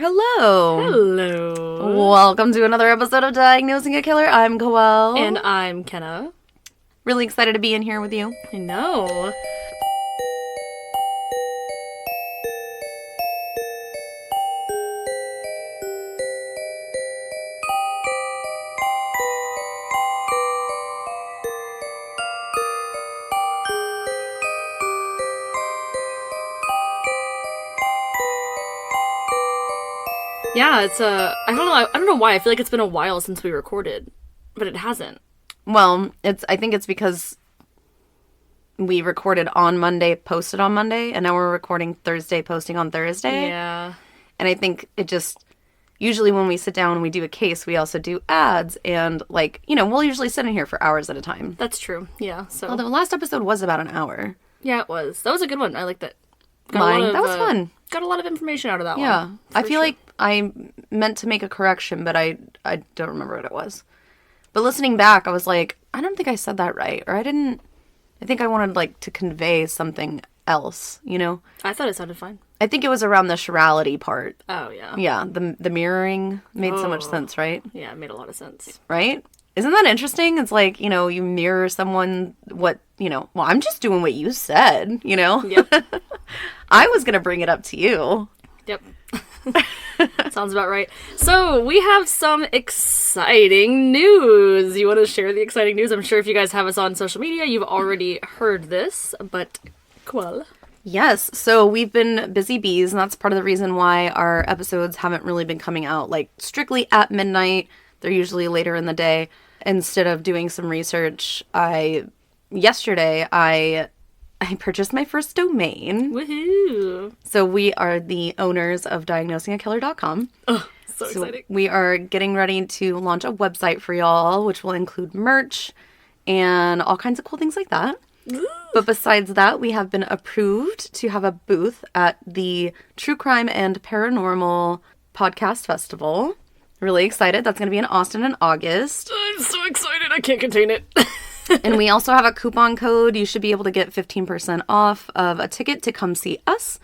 Hello. Hello. Welcome to another episode of Diagnosing a Killer. I'm Koelle. And I'm Kenna. Really excited to be in here with you. I know. Yeah, it's I don't know why. I feel like it's been a while since we recorded, but it hasn't. Well, I think it's because we recorded on Monday, posted on Monday, and now we're recording Thursday, posting on Thursday. Yeah. And I think it just, usually when we sit down and we do a case, we also do ads, and we'll usually sit in here for hours at a time. That's true. Yeah. So Well, the last episode was about an hour. yeah, it was. That was a good one. I like that. That was fun. Got a lot of information out of that one. Yeah. I feel like I meant to make a correction, but I don't remember what it was. But listening back, I was like, I don't think I said that right. Or I think I wanted, to convey something else, you know? I thought it sounded fine. I think it was around the chirality part. Oh, yeah. Yeah, the mirroring made so much sense, right? Yeah, it made a lot of sense. Right? Isn't that interesting? It's like, you mirror someone well, I'm just doing what you said, Yep. I was going to bring it up to you. Yep. Sounds about right. So, we have some exciting news. You want to share the exciting news? I'm sure if you guys have us on social media, you've already heard this, but Koelle. Yes, so we've been busy bees, and that's part of the reason why our episodes haven't really been coming out, strictly at midnight. They're usually later in the day. Instead of doing some research, yesterday I purchased my first domain. Woohoo! So we are the owners of diagnosingakiller.com. Oh, so exciting. We are getting ready to launch a website for y'all, which will include merch and all kinds of cool things like that. Ooh. But besides that, we have been approved to have a booth at the True Crime and Paranormal Podcast Festival. Really excited. That's going to be in Austin in August. I'm so excited. I can't contain it. And we also have a coupon code. You should be able to get 15% off of a ticket to come see us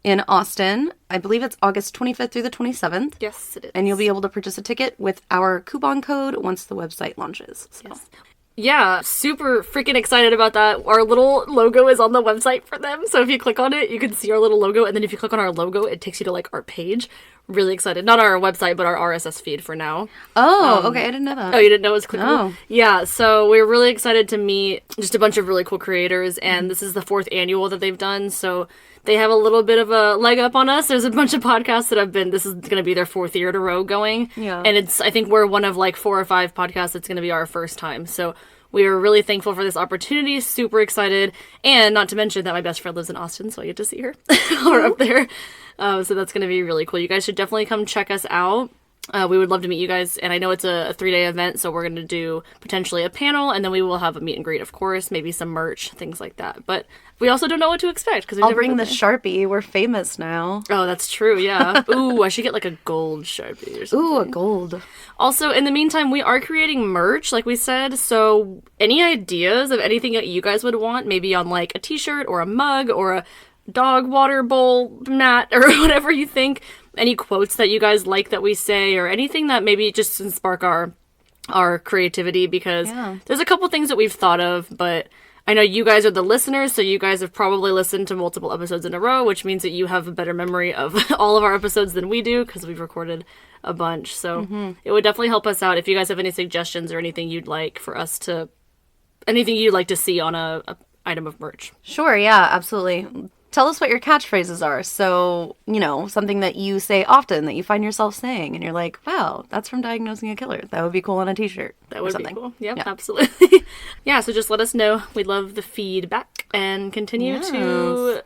in Austin. I believe it's August 25th through the 27th. Yes, it is. And you'll be able to purchase a ticket with our coupon code once the website launches. So. Yes. Yeah, super freaking excited about that. Our little logo is on the website for them. So if you click on it, you can see our little logo. And then if you click on our logo, it takes you to our page. Really excited. Not our website, but our RSS feed for now. Oh, okay. I didn't know that. Oh, you didn't know it was clickable? No. Yeah, so we're really excited to meet just a bunch of really cool creators. And this is the 4th annual that they've done. So they have a little bit of a leg up on us. There's a bunch of podcasts that this is going to be their 4th year in a row going. Yeah. And I think we're one of 4 or 5 podcasts that's going to be our first time. So we are really thankful for this opportunity, super excited, and not to mention that my best friend lives in Austin, so I get to see her while we're up there. So that's going to be really cool. You guys should definitely come check us out. We would love to meet you guys, and I know it's a 3-day event, so we're going to do potentially a panel, and then we will have a meet and greet, of course, maybe some merch, things like that. But we also don't know what to expect. I'll bring the Sharpie. We're famous now. Oh, that's true, yeah. Ooh, I should get a gold Sharpie or something. Ooh, a gold. Also, in the meantime, we are creating merch, like we said, so any ideas of anything that you guys would want, maybe on a t-shirt or a mug or a dog water bowl mat or whatever you think, any quotes that you guys like that we say, or anything that maybe just can spark our creativity, because there's a couple things that we've thought of, but I know you guys are the listeners, so you guys have probably listened to multiple episodes in a row, which means that you have a better memory of all of our episodes than we do, because we've recorded a bunch. So it would definitely help us out if you guys have any suggestions or anything you'd like for us to, anything you'd like to see on a item of merch. Sure, yeah, absolutely. Tell us what your catchphrases are. So, something that you say often that you find yourself saying and you're like, wow, that's from Diagnosing a Killer. That would be cool on a t-shirt. That would be cool. Yep, yeah, absolutely. Yeah, so just let us know. We'd love the feedback, and continue to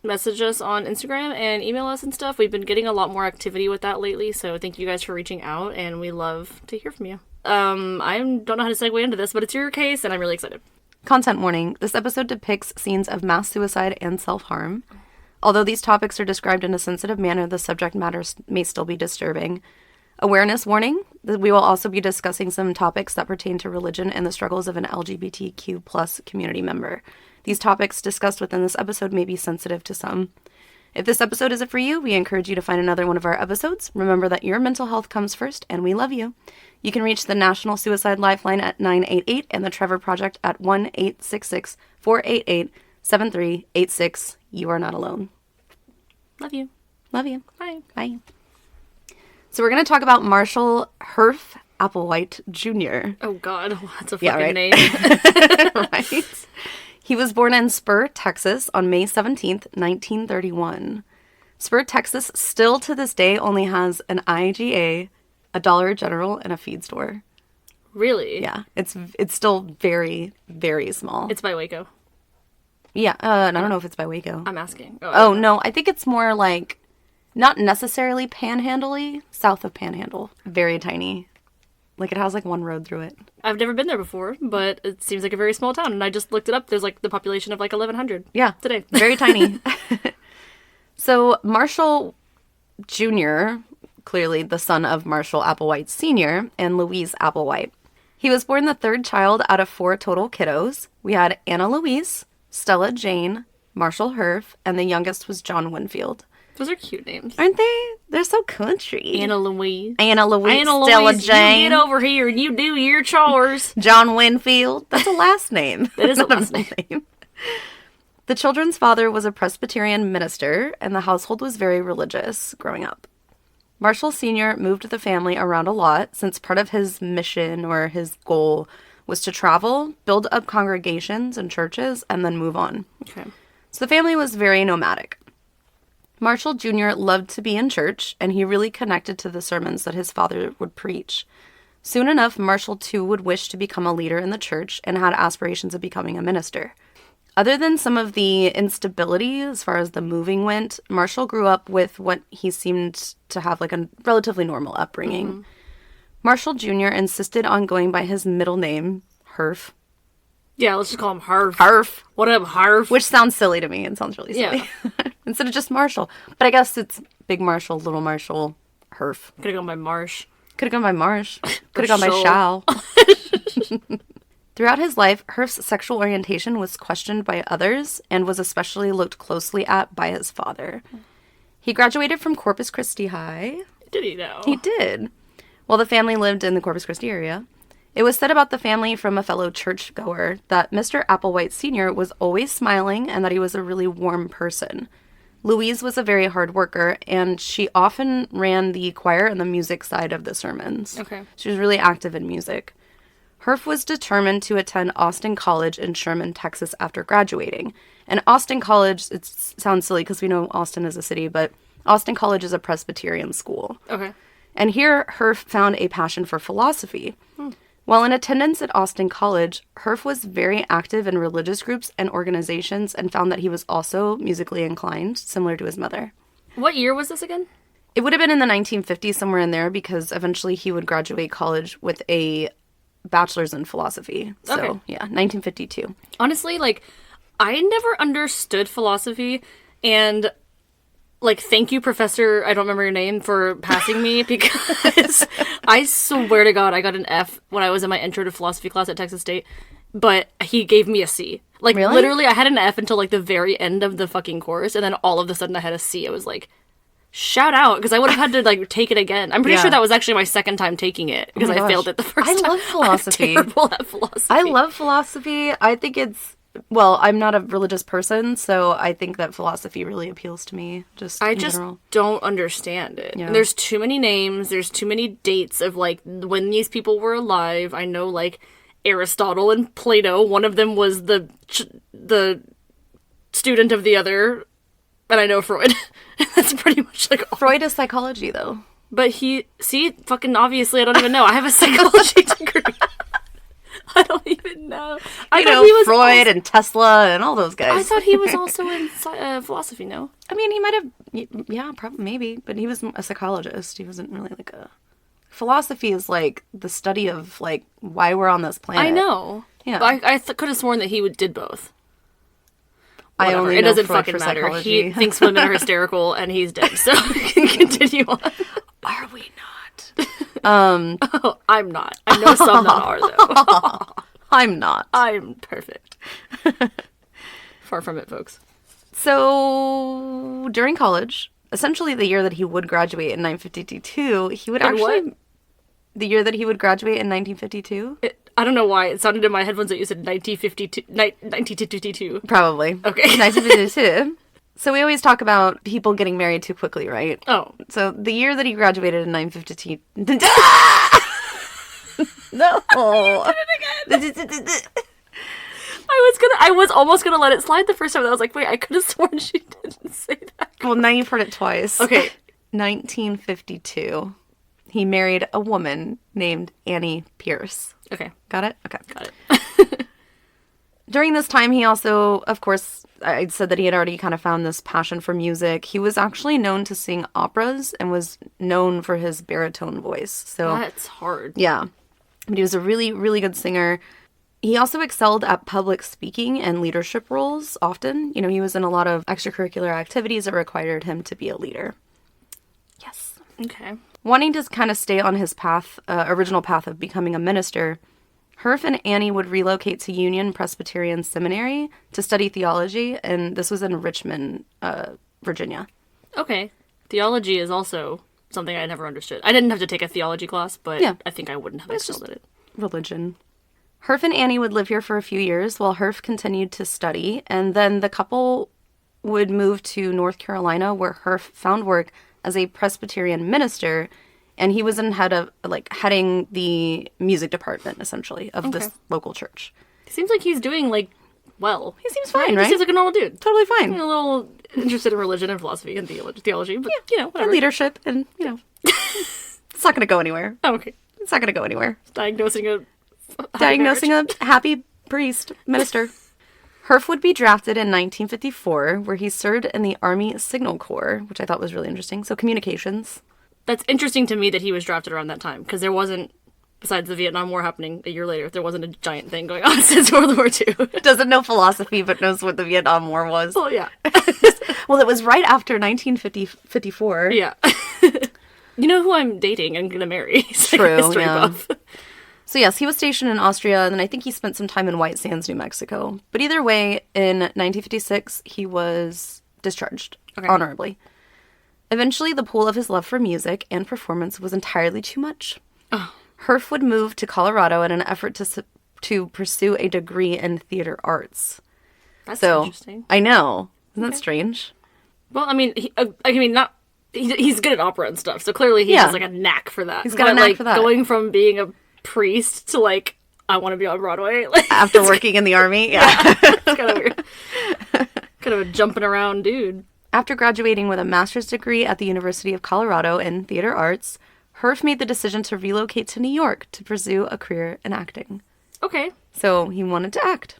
message us on Instagram and email us and stuff. We've been getting a lot more activity with that lately, so thank you guys for reaching out, and we love to hear from you. I don't know how to segue into this, but it's your case, and I'm really excited. Content warning. This episode depicts scenes of mass suicide and self-harm. Although these topics are described in a sensitive manner, the subject matter may still be disturbing. Awareness warning. We will also be discussing some topics that pertain to religion and the struggles of an LGBTQ+ community member. These topics discussed within this episode may be sensitive to some. If this episode isn't for you, we encourage you to find another one of our episodes. Remember that your mental health comes first, and we love you. You can reach the National Suicide Lifeline at 988 and the Trevor Project at 1-866-488-7386. You are not alone. Love you. Love you. Bye. Bye. So we're going to talk about Marshall Applewhite Jr. Oh, God. That's a fucking name. Right? He was born in Spur, Texas on May 17th, 1931. Spur, Texas still to this day only has an IGA, a Dollar General, and a feed store. Really? Yeah. It's still very, very small. It's by Waco. Yeah. I don't know if it's by Waco. I'm asking. Oh, no. I think it's more like not necessarily panhandle-y, south of Panhandle. Very tiny. Like it has like one road through it. I've never been there before, but it seems like a very small town. And I just looked it up. There's like the population of like 1,100. Yeah. Today. Very tiny. So Marshall Jr., clearly the son of Marshall Applewhite Sr. and Louise Applewhite. He was born the third child out of 4 total kiddos. We had Anna Louise, Stella Jane, Marshall Herf, and the youngest was John Winfield. Those are cute names. Aren't they? They're so country. Anna Louise. Stella Jane. You get over here and you do your chores. John Winfield. That's a last name. That is a Not last name. The children's father was a Presbyterian minister, and the household was very religious growing up. Marshall Sr. moved the family around a lot since part of his mission or his goal was to travel, build up congregations and churches, and then move on. Okay. So the family was very nomadic. Marshall Jr. loved to be in church, and he really connected to the sermons that his father would preach. Soon enough, Marshall too would wish to become a leader in the church and had aspirations of becoming a minister. Other than some of the instability as far as the moving went, Marshall grew up with what he seemed to have like a relatively normal upbringing. Mm-hmm. Marshall Jr. insisted on going by his middle name, Herf. Yeah, let's just call him Harf. Harf. What up, Harf? Which sounds silly to me. It sounds really silly. Yeah. Instead of just Marshall. But I guess it's Big Marshall, Little Marshall, Herf. Could have gone by Marsh. Could have gone by Marsh. Could have gone by Shal. Throughout his life, Herf's sexual orientation was questioned by others and was especially looked closely at by his father. He graduated from Corpus Christi High. Did he know? He did. While the family lived in the Corpus Christi area. It was said about the family from a fellow churchgoer that Mr. Applewhite Sr. was always smiling and that he was a really warm person. Louise was a very hard worker, and she often ran the choir and the music side of the sermons. Okay. She was really active in music. Herf was determined to attend Austin College in Sherman, Texas after graduating. And Austin College, it sounds silly because we know Austin is a city, but Austin College is a Presbyterian school. Okay. And here, Herf found a passion for philosophy. While in attendance at Austin College, Herf was very active in religious groups and organizations and found that he was also musically inclined, similar to his mother. What year was this again? It would have been in the 1950s, somewhere in there, because eventually he would graduate college with a bachelor's in philosophy. So, okay. Yeah, 1952. Honestly, like, I never understood philosophy, and, like, thank you, Professor, I don't remember your name, for passing me, because I swear to God, I got an F when I was in my intro to philosophy class at Texas State, but he gave me a C. Like, really? Literally, I had an F until, like, the very end of the fucking course, and then all of a sudden I had a C. I was like, shout out, because I would have had to, like, take it again. I'm pretty sure that was actually my second time taking it, because I failed it the first time. I love philosophy. I'm terrible at philosophy. I love philosophy. I think it's, well, I'm not a religious person, so I think that philosophy really appeals to me, in general. Don't understand it. Yeah. There's too many names, there's too many dates of, like, when these people were alive. I know, like, Aristotle and Plato, one of them was the student of the other, and I know Freud. That's pretty much like all. Freud is psychology, though. But fucking obviously, I don't even know. I have a psychology degree. I don't even know. I know he was Freud and Tesla and all those guys. I thought he was also in philosophy, no? I mean, he might have, yeah, probably, maybe, but he was a psychologist. He wasn't really like a... Philosophy is like the study of like why we're on this planet. I know. Yeah. But I could have sworn that he did both. Whatever. I only it know doesn't Freud fucking for matter. psychology. He thinks women are hysterical and he's dead. So we can continue on. Are we not? Oh, I'm not. I know some that are though. I'm not. I'm perfect. Far from it, folks. So during college, essentially the year that he would graduate in 1952, he would actually... The year that he would graduate in 1952? I don't know why. It sounded in my headphones that you said 1952. Probably. Okay. 1952. So we always talk about people getting married too quickly, right? Oh. So the year that he graduated in 1952... No. I was almost gonna let it slide the first time. I was like, wait, I could have sworn she didn't say that. Well, now you've heard it twice. Okay. 1952. He married a woman named Annie Pierce. Okay. Got it? Okay. Got it. During this time, he also, of course, I said that he had already kind of found this passion for music. He was actually known to sing operas and was known for his baritone voice. So That's hard. yeah. But he was a really, really good singer. He also excelled at public speaking and leadership roles often. You know, he was in a lot of extracurricular activities that required him to be a leader. Yes. Okay. Wanting to kind of stay on his path, original path of becoming a minister, Herf and Annie would relocate to Union Presbyterian Seminary to study theology, and this was in Richmond, Virginia. Okay. Theology is also something I never understood. I didn't have to take a theology class, but Yeah. I think I wouldn't have excelled at it. Religion. Herf and Annie would live here for a few years while Herf continued to study, and then the couple would move to North Carolina, where Herf found work as a Presbyterian minister, and he was heading the music department, essentially, of this local church. It seems like he's doing, well. He seems fine, right? He seems like a normal dude. Totally fine. A little interested in religion and philosophy and theology, but, whatever. And leadership, and, it's not going to go anywhere. Oh, okay. It's not going to go anywhere. Diagnosing a happy priest, minister. Herf would be drafted in 1954, where he served in the Army Signal Corps, which I thought was really interesting. So communications. That's interesting to me that he was drafted around that time, because there wasn't, besides the Vietnam War happening a year later, there wasn't a giant thing going on since World War II. Doesn't know philosophy, but knows what the Vietnam War was. Well, yeah. Well, it was right after 1954. Yeah. You know who I'm dating and gonna marry. True, History yeah. buff. So yes, he was stationed in Austria, and then I think he spent some time in White Sands, New Mexico. But either way, in 1956, he was discharged honorably. Eventually, the pull of his love for music and performance was entirely too much. Oh. Herf would move to Colorado in an effort to pursue a degree in theater arts. That's interesting. I know. Isn't that strange? Well, I mean, he's good at opera and stuff, so clearly he has, a knack for that. He's got a knack for that. Going from being a priest to, I want to be on Broadway. After working in the Army? Yeah. It's kind of weird. Kind of a jumping around dude. After graduating with a master's degree at the University of Colorado in theater arts, Herf made the decision to relocate to New York to pursue a career in acting. Okay. So he wanted to act.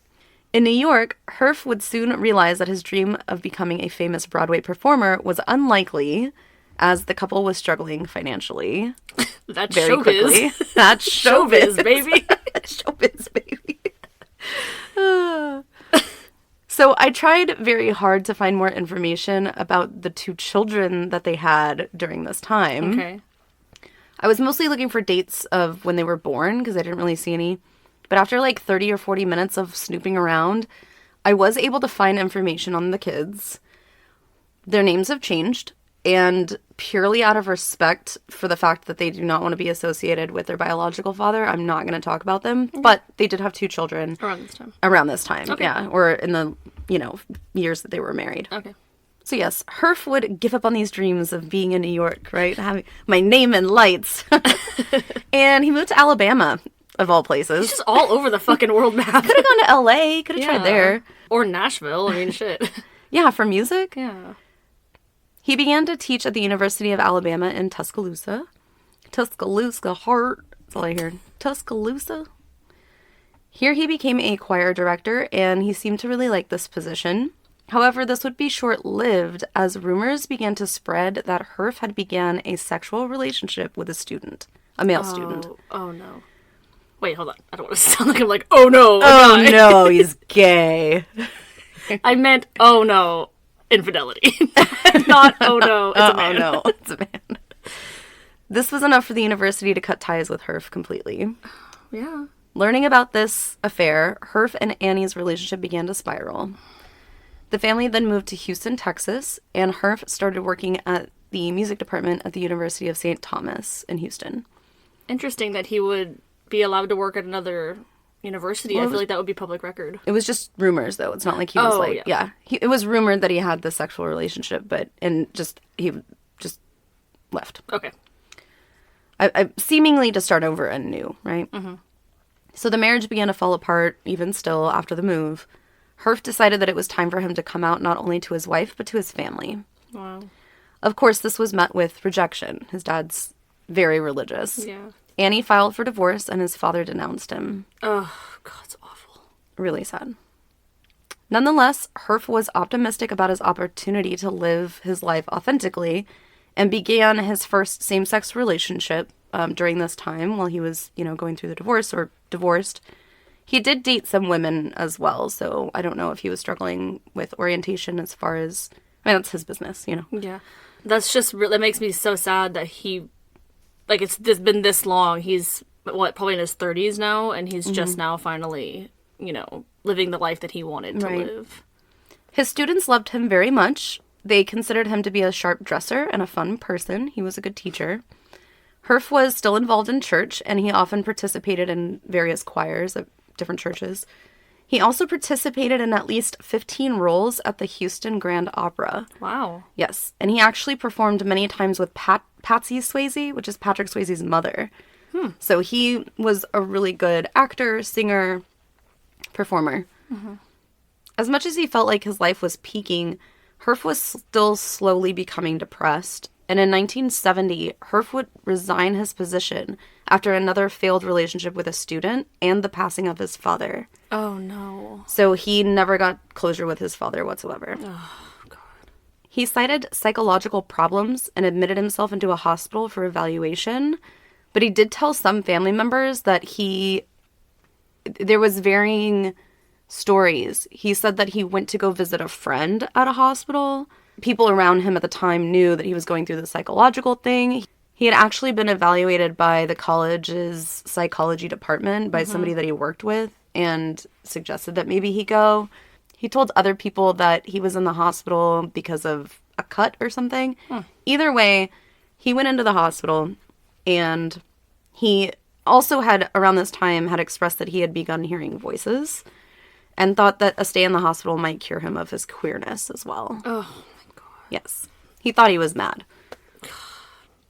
In New York, Herf would soon realize that his dream of becoming a famous Broadway performer was unlikely, as the couple was struggling financially. That's very showbiz. Quickly. That's showbiz, baby. Showbiz, baby. So I tried very hard to find more information about the two children that they had during this time. Okay. I was mostly looking for dates of when they were born, because I didn't really see any. But after 30 or 40 minutes of snooping around, I was able to find information on the kids. Their names have changed, and purely out of respect for the fact that they do not want to be associated with their biological father, I'm not going to talk about them. Okay. But they did have two children. Around this time, okay. Yeah. Or in the, years that they were married. Okay. So yes, Herf would give up on these dreams of being in New York, right? Having my name in lights. And he moved to Alabama, of all places. He's just all over the fucking world map. Could have gone to L.A., could have tried there. Or Nashville, I mean, shit. Yeah, for music. Yeah. He began to teach at the University of Alabama in Tuscaloosa. Tuscaloosa Heart. That's all I heard. Tuscaloosa. Here he became a choir director, and he seemed to really like this position. However, this would be short-lived as rumors began to spread that Herf had began a sexual relationship with a male student. Oh, no. Wait, hold on. I don't want to sound like I'm like, oh, no. Oh, no, he's gay. I meant, oh, no, infidelity. Not, oh, no, it's a man. Oh, no, it's a man. This was enough for the university to cut ties with Herf completely. Yeah. Learning Learning about this affair, Herf and Annie's relationship began to spiral. The family then moved to Houston, Texas, and Herf started working at the music department at the University of St. Thomas in Houston. Interesting that he would be allowed to work at another university. Well, I feel like that would be public record. It was just rumors, though. It's not like he was it was rumored that he had this sexual relationship, he just left. Okay. Seemingly to start over anew, right? Mm-hmm. So the marriage began to fall apart, even still, after the move. Herf decided that it was time for him to come out not only to his wife, but to his family. Wow. Of course, this was met with rejection. His dad's very religious. Yeah. Annie filed for divorce, and his father denounced him. Oh, God, it's awful. Really sad. Nonetheless, Herf was optimistic about his opportunity to live his life authentically and began his first same-sex relationship during this time while he was, going through the divorce or divorced. He did date some women as well, so I don't know if he was struggling with orientation as far as... that's his business, Yeah. That's just... that makes me so sad that he... it's been this long. He's, probably in his 30s now, and he's just now finally, living the life that he wanted to live. His students loved him very much. They considered him to be a sharp dresser and a fun person. He was a good teacher. Herf was still involved in church, and he often participated in various choirs at different churches. He also participated in at least 15 roles at the Houston Grand Opera. Wow. Yes, and he actually performed many times with Patsy Swayze, which is Patrick Swayze's mother. So he was a really good actor, singer, performer. Mm-hmm. As much as he felt like his life was peaking, Herf was still slowly becoming depressed. And in 1970, Herf would resign his position after another failed relationship with a student and the passing of his father. Oh, no. So he never got closure with his father whatsoever. Oh, God. He cited psychological problems and admitted himself into a hospital for evaluation. But he did tell some family members that there was varying stories. He said that he went to go visit a friend at a hospital. People around him at the time knew that he was going through the psychological thing. He had actually been evaluated by the college's psychology department by somebody that he worked with and suggested that maybe he go. He told other people that he was in the hospital because of a cut or something. Either way, he went into the hospital, and he also had, around this time, had expressed that he had begun hearing voices and thought that a stay in the hospital might cure him of his queerness as well. Oh. Yes. He thought he was mad.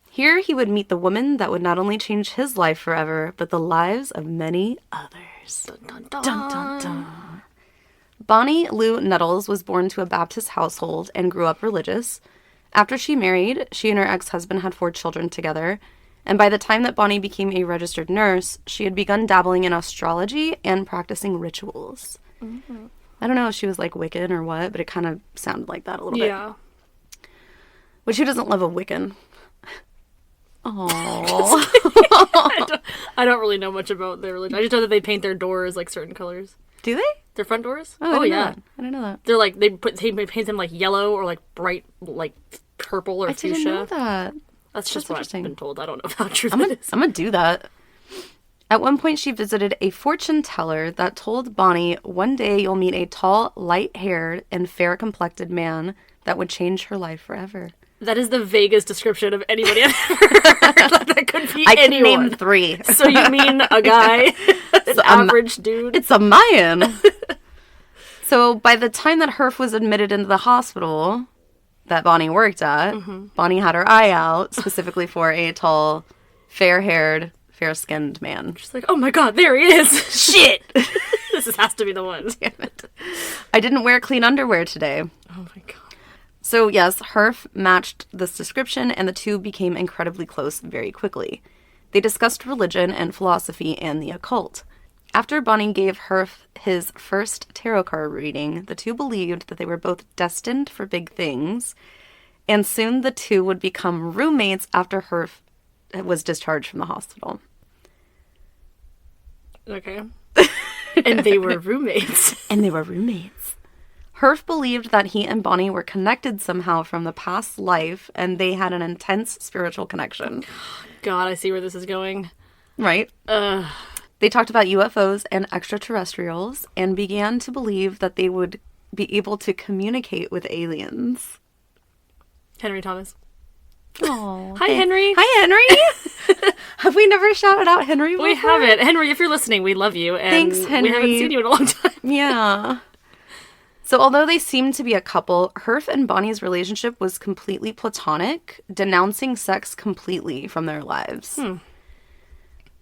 Here he would meet the woman that would not only change his life forever, but the lives of many others. Dun, dun, dun. Dun, dun, dun. Bonnie Lou Nettles was born to a Baptist household and grew up religious. After she married, she and her ex-husband had 4 children together, and by the time that Bonnie became a registered nurse, she had begun dabbling in astrology and practicing rituals. Mm-hmm. I don't know if she was like Wiccan or what, but it kind of sounded like that a little bit. Yeah. Which, who doesn't love a Wiccan? Oh. I don't really know much about their religion. I just know that they paint their doors like certain colors. Do they? Their front doors? Oh yeah. I didn't know that. They're like, they paint them like yellow or like bright, like purple or fuchsia. I didn't know that. That's just what I've been told. I don't know how true that is. I'm going to do that. At one point, she visited a fortune teller that told Bonnie, one day you'll meet a tall, light-haired, and fair-complected man that would change her life forever. That is the vaguest description of anybody I've ever heard. That could be anyone. I can name 3. So you mean a guy? An average dude? It's a Mayan. So by the time that Herf was admitted into the hospital that Bonnie worked at, Bonnie had her eye out specifically for a tall, fair-haired, fair-skinned man. She's like, oh my God, there he is. Shit. This has to be the one. Damn it. I didn't wear clean underwear today. Oh my God. So yes, Herf matched this description, and the two became incredibly close very quickly. They discussed religion and philosophy and the occult. After Bonnie gave Herf his first tarot card reading, the two believed that they were both destined for big things, and soon the two would become roommates after Herf was discharged from the hospital. Okay. And they were roommates. Herf believed that he and Bonnie were connected somehow from the past life, and they had an intense spiritual connection. God, I see where this is going. Right? They talked about UFOs and extraterrestrials, and began to believe that they would be able to communicate with aliens. Henry Thomas. Oh, Hi, Henry. Hi, Henry. Have we never shouted out Henry before? We haven't. Henry, if you're listening, we love you. And Thanks, Henry. We haven't seen you in a long time. Yeah. So although they seemed to be a couple, Herf and Bonnie's relationship was completely platonic, denouncing sex completely from their lives.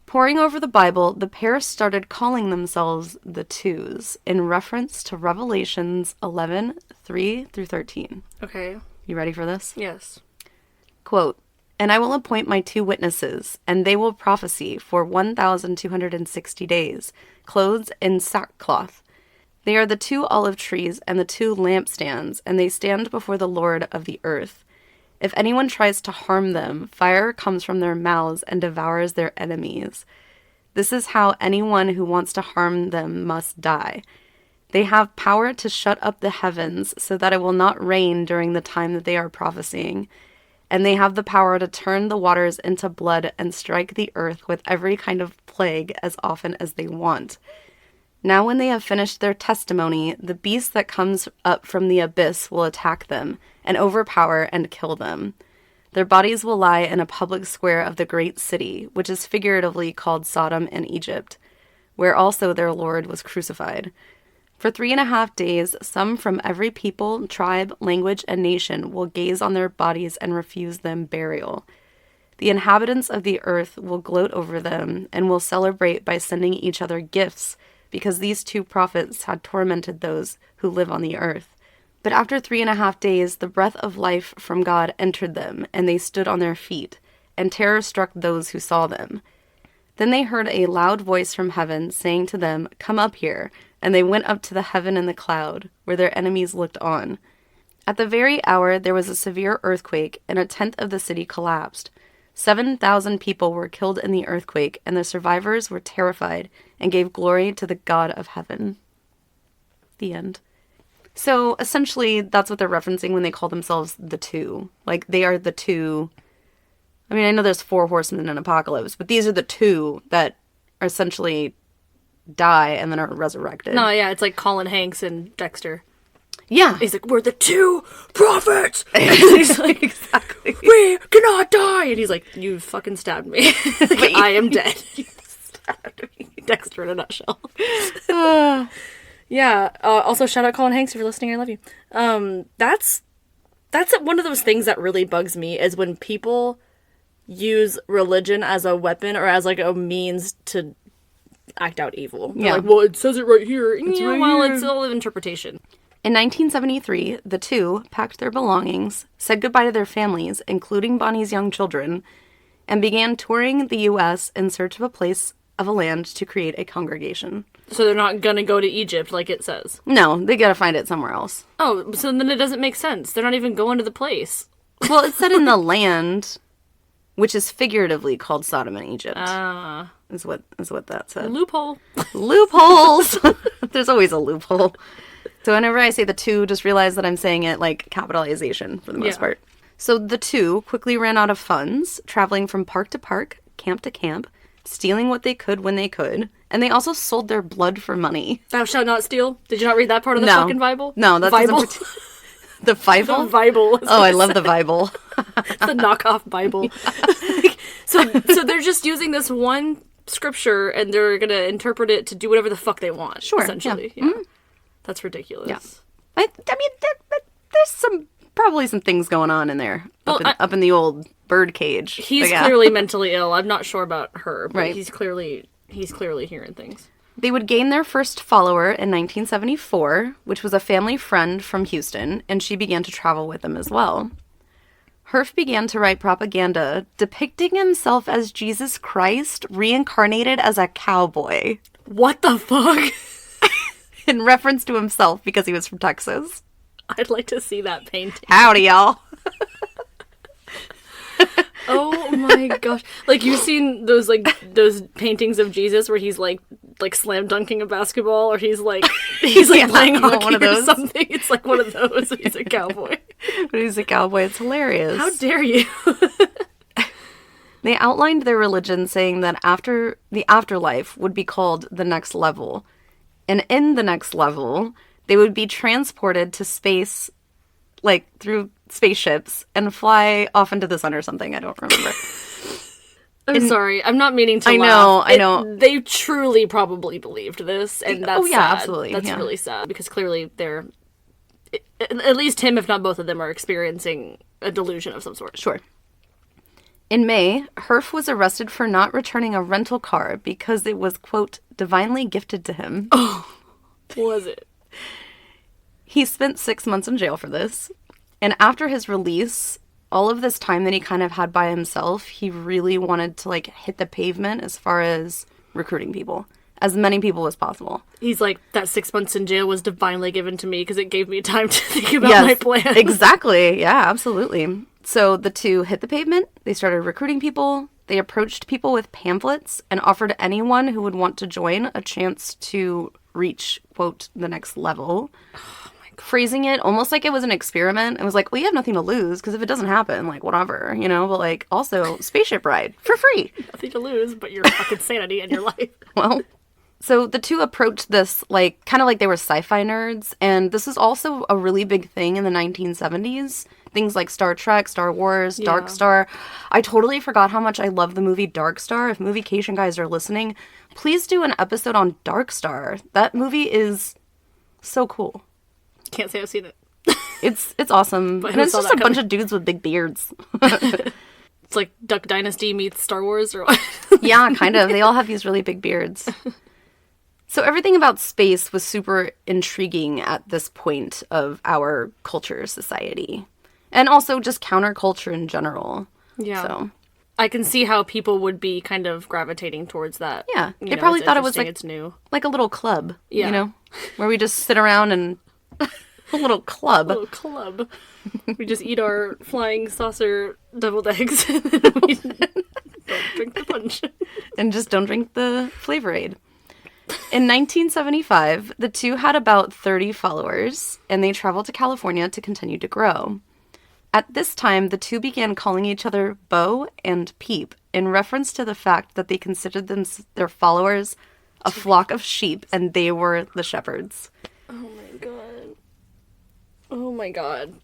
Poring over the Bible, the pair started calling themselves the Twos in reference to Revelations 11:3-13. Okay. You ready for this? Yes. Quote, "And I will appoint my 2 witnesses, and they will prophesy for 1,260 days, clothed in sackcloth. They are the 2 olive trees and the 2 lampstands, and they stand before the Lord of the earth. If anyone tries to harm them, fire comes from their mouths and devours their enemies. This is how anyone who wants to harm them must die. They have power to shut up the heavens so that it will not rain during the time that they are prophesying. And they have the power to turn the waters into blood and strike the earth with every kind of plague as often as they want. Now when they have finished their testimony, the beast that comes up from the abyss will attack them and overpower and kill them. Their bodies will lie in a public square of the great city, which is figuratively called Sodom and Egypt, where also their Lord was crucified. For 3.5 days, some from every people, tribe, language, and nation will gaze on their bodies and refuse them burial. The inhabitants of the earth will gloat over them and will celebrate by sending each other gifts, because these 2 prophets had tormented those who live on the earth. But after 3.5 days, the breath of life from God entered them, and they stood on their feet, and terror struck those who saw them. Then they heard a loud voice from heaven saying to them, 'Come up here,' and they went up to the heaven in the cloud, where their enemies looked on. At the very hour there was a severe earthquake, and 1/10 of the city collapsed. 7,000 people were killed in the earthquake, and the survivors were terrified and gave glory to the God of heaven." The end. So essentially, that's what they're referencing when they call themselves the Two. Like, they are the 2. I mean, I know there's 4 horsemen in Apocalypse, but these are the 2 that are essentially die and then are resurrected. No, yeah, it's like Colin Hanks and Dexter. Yeah. He's like, "We're the 2 prophets!" And he's like, exactly. "We cannot die!" And he's like, "You fucking stabbed me. Like, I am dead." You stabbed me. Dexter in a nutshell. Yeah. Also, shout out Colin Hanks if you're listening. I love you. That's one of those things that really bugs me is when people use religion as a weapon or as like a means to act out evil. They're like, "Well, it says it right here." It's all of interpretation. In 1973, the 2 packed their belongings, said goodbye to their families, including Bonnie's young children, and began touring the U.S. in search of a place of a land to create a congregation. So they're not gonna go to Egypt like it says? No, they gotta find it somewhere else. Oh, so then it doesn't make sense. They're not even going to the place. Well, it said in the land, which is figuratively called Sodom and Egypt. Is what that said. Loophole. Loopholes! There's always a loophole. So whenever I say the 2, just realize that I'm saying it like capitalization for the most part. So the 2 quickly ran out of funds, traveling from park to park, camp to camp, stealing what they could when they could, and they also sold their blood for money. "Thou shalt not steal." Did you not read that part of the fucking Bible? No, that Bible? doesn't... The Bible? The Bible. Oh, I love the Bible. The knockoff Bible. So they're just using this one scripture and they're gonna interpret it to do whatever the fuck they want. Sure. Essentially. Yeah. Yeah. That's ridiculous. Yeah. I mean, there's probably some things going on in there. Up in the old bird cage. He's clearly mentally ill. I'm not sure about her, but Right. he's clearly hearing things. They would gain their first follower in 1974, which was a family friend from Houston, and she began to travel with them as well. Herf began to write propaganda depicting himself as Jesus Christ reincarnated as a cowboy. What the fuck? In reference to himself because he was from Texas. I'd like to see that painting. Howdy, y'all. Oh my gosh. Like, you've seen those paintings of Jesus where he's like slam dunking a basketball, or he's like playing hockey one of those. or something. It's like one of those. He's a cowboy. But he's a cowboy. It's hilarious. How dare you? They outlined their religion saying that the afterlife would be called the next level. And in the next level, They would be transported to space, like through spaceships, and fly off into the sun or something. I don't remember. I'm sorry. I'm not meaning to I laugh. know. They truly probably believed this, and that's sad. Absolutely. That's yeah. really sad, because clearly they're... At least him, if not both of them, are experiencing a delusion of some sort. Sure. In May, Herf was arrested for not returning a rental car because it was, quote, divinely gifted to him. Oh, was it? He spent 6 months in jail for this. And after his release, all of this time that he kind of had by himself, he really wanted to, like, hit the pavement as far as recruiting people. As many people as possible. He's like, that 6 months in jail was divinely given to me because it gave me time to think about my plan. Exactly. Yeah, absolutely. So the two hit the pavement. They started recruiting people. They approached people with pamphlets and offered anyone who would want to join a chance to reach, quote, the next level. Oh my God. Phrasing it almost like it was an experiment. It was like, well, you have nothing to lose because if it doesn't happen, like, whatever, you know? But, like, also, spaceship ride for free. Nothing to lose but your fucking sanity and your life. Well... So the two approached this like kind of like they were sci-fi nerds, and this is also a really big thing in the 1970s. Things like Star Trek, Star Wars, Dark Star. I totally forgot how much I love the movie Dark Star. If Moviecation guys are listening, please do an episode on Dark Star. That movie is so cool. Can't say I've seen it. It's awesome. And it's just a bunch of dudes with big beards. It's like Duck Dynasty meets Star Wars or what? Yeah, kind of. They all have these really big beards. So everything about space was super intriguing at this point of our culture, society. And also just counterculture in general. Yeah. So I can see how people would be kind of gravitating towards that. Yeah. They probably thought it was like, it's new. Like a little club, yeah. You know? Where we just sit around and... a little club. A little club. We just eat our flying saucer deviled eggs and then we don't drink the punch. And just don't drink the Flavor Aid. In 1975, the two had about 30 followers, and they traveled to California to continue to grow. At this time, the two began calling each other Bo and Peep, in reference to the fact that they considered their followers a flock of sheep, and they were the shepherds. Oh my god. Oh my god.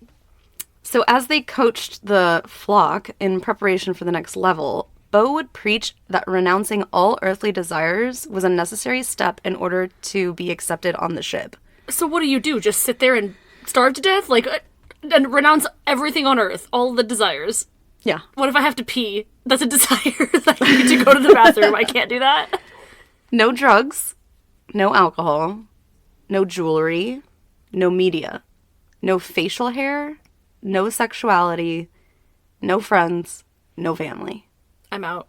So as they coached the flock in preparation for the next level, Bo would preach that renouncing all earthly desires was a necessary step in order to be accepted on the ship. So what do? Just sit there and starve to death? Like, and renounce everything on earth, all the desires? Yeah. What if I have to pee? That's a desire. Like, I need to go to the bathroom. I can't do that? No drugs, no alcohol, no jewelry, no media, no facial hair, no sexuality, no friends, no family. I'm out.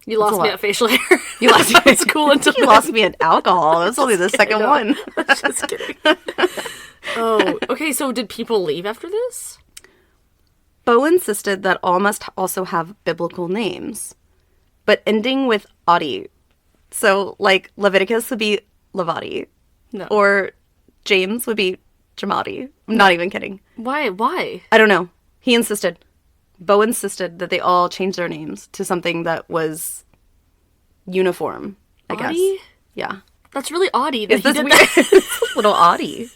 You lost me at facial hair. You lost me. It's cool until you lost me at alcohol. That's only the second one. Just kidding. Oh, okay. So did people leave after this? Bo insisted that all must also have biblical names, but ending with Adi. So, like, Leviticus would be Levadi. No. Or James would be Jamadi. I'm not even kidding. Why? I don't know. He insisted. Bo insisted that they all change their names to something that was uniform, I guess. Yeah. That's really oddie that he did that. Little oddie.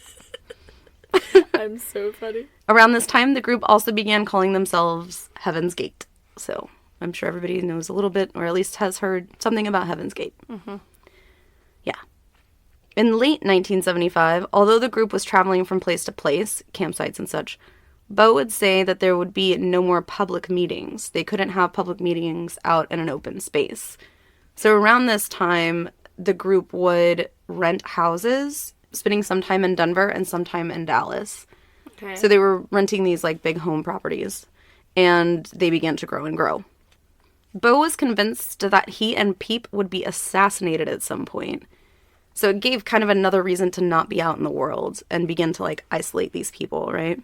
I'm so funny. Around this time, the group also began calling themselves Heaven's Gate. So I'm sure everybody knows a little bit, or at least has heard something about Heaven's Gate. Mm-hmm. Yeah. In late 1975, although the group was traveling from place to place, campsites and such, Bo would say that there would be no more public meetings. They couldn't have public meetings out in an open space. So around this time, the group would rent houses, spending some time in Denver and some time in Dallas. Okay. So they were renting these like big home properties, and they began to grow and grow. Bo was convinced that he and Peep would be assassinated at some point. So it gave kind of another reason to not be out in the world and begin to like isolate these people, right?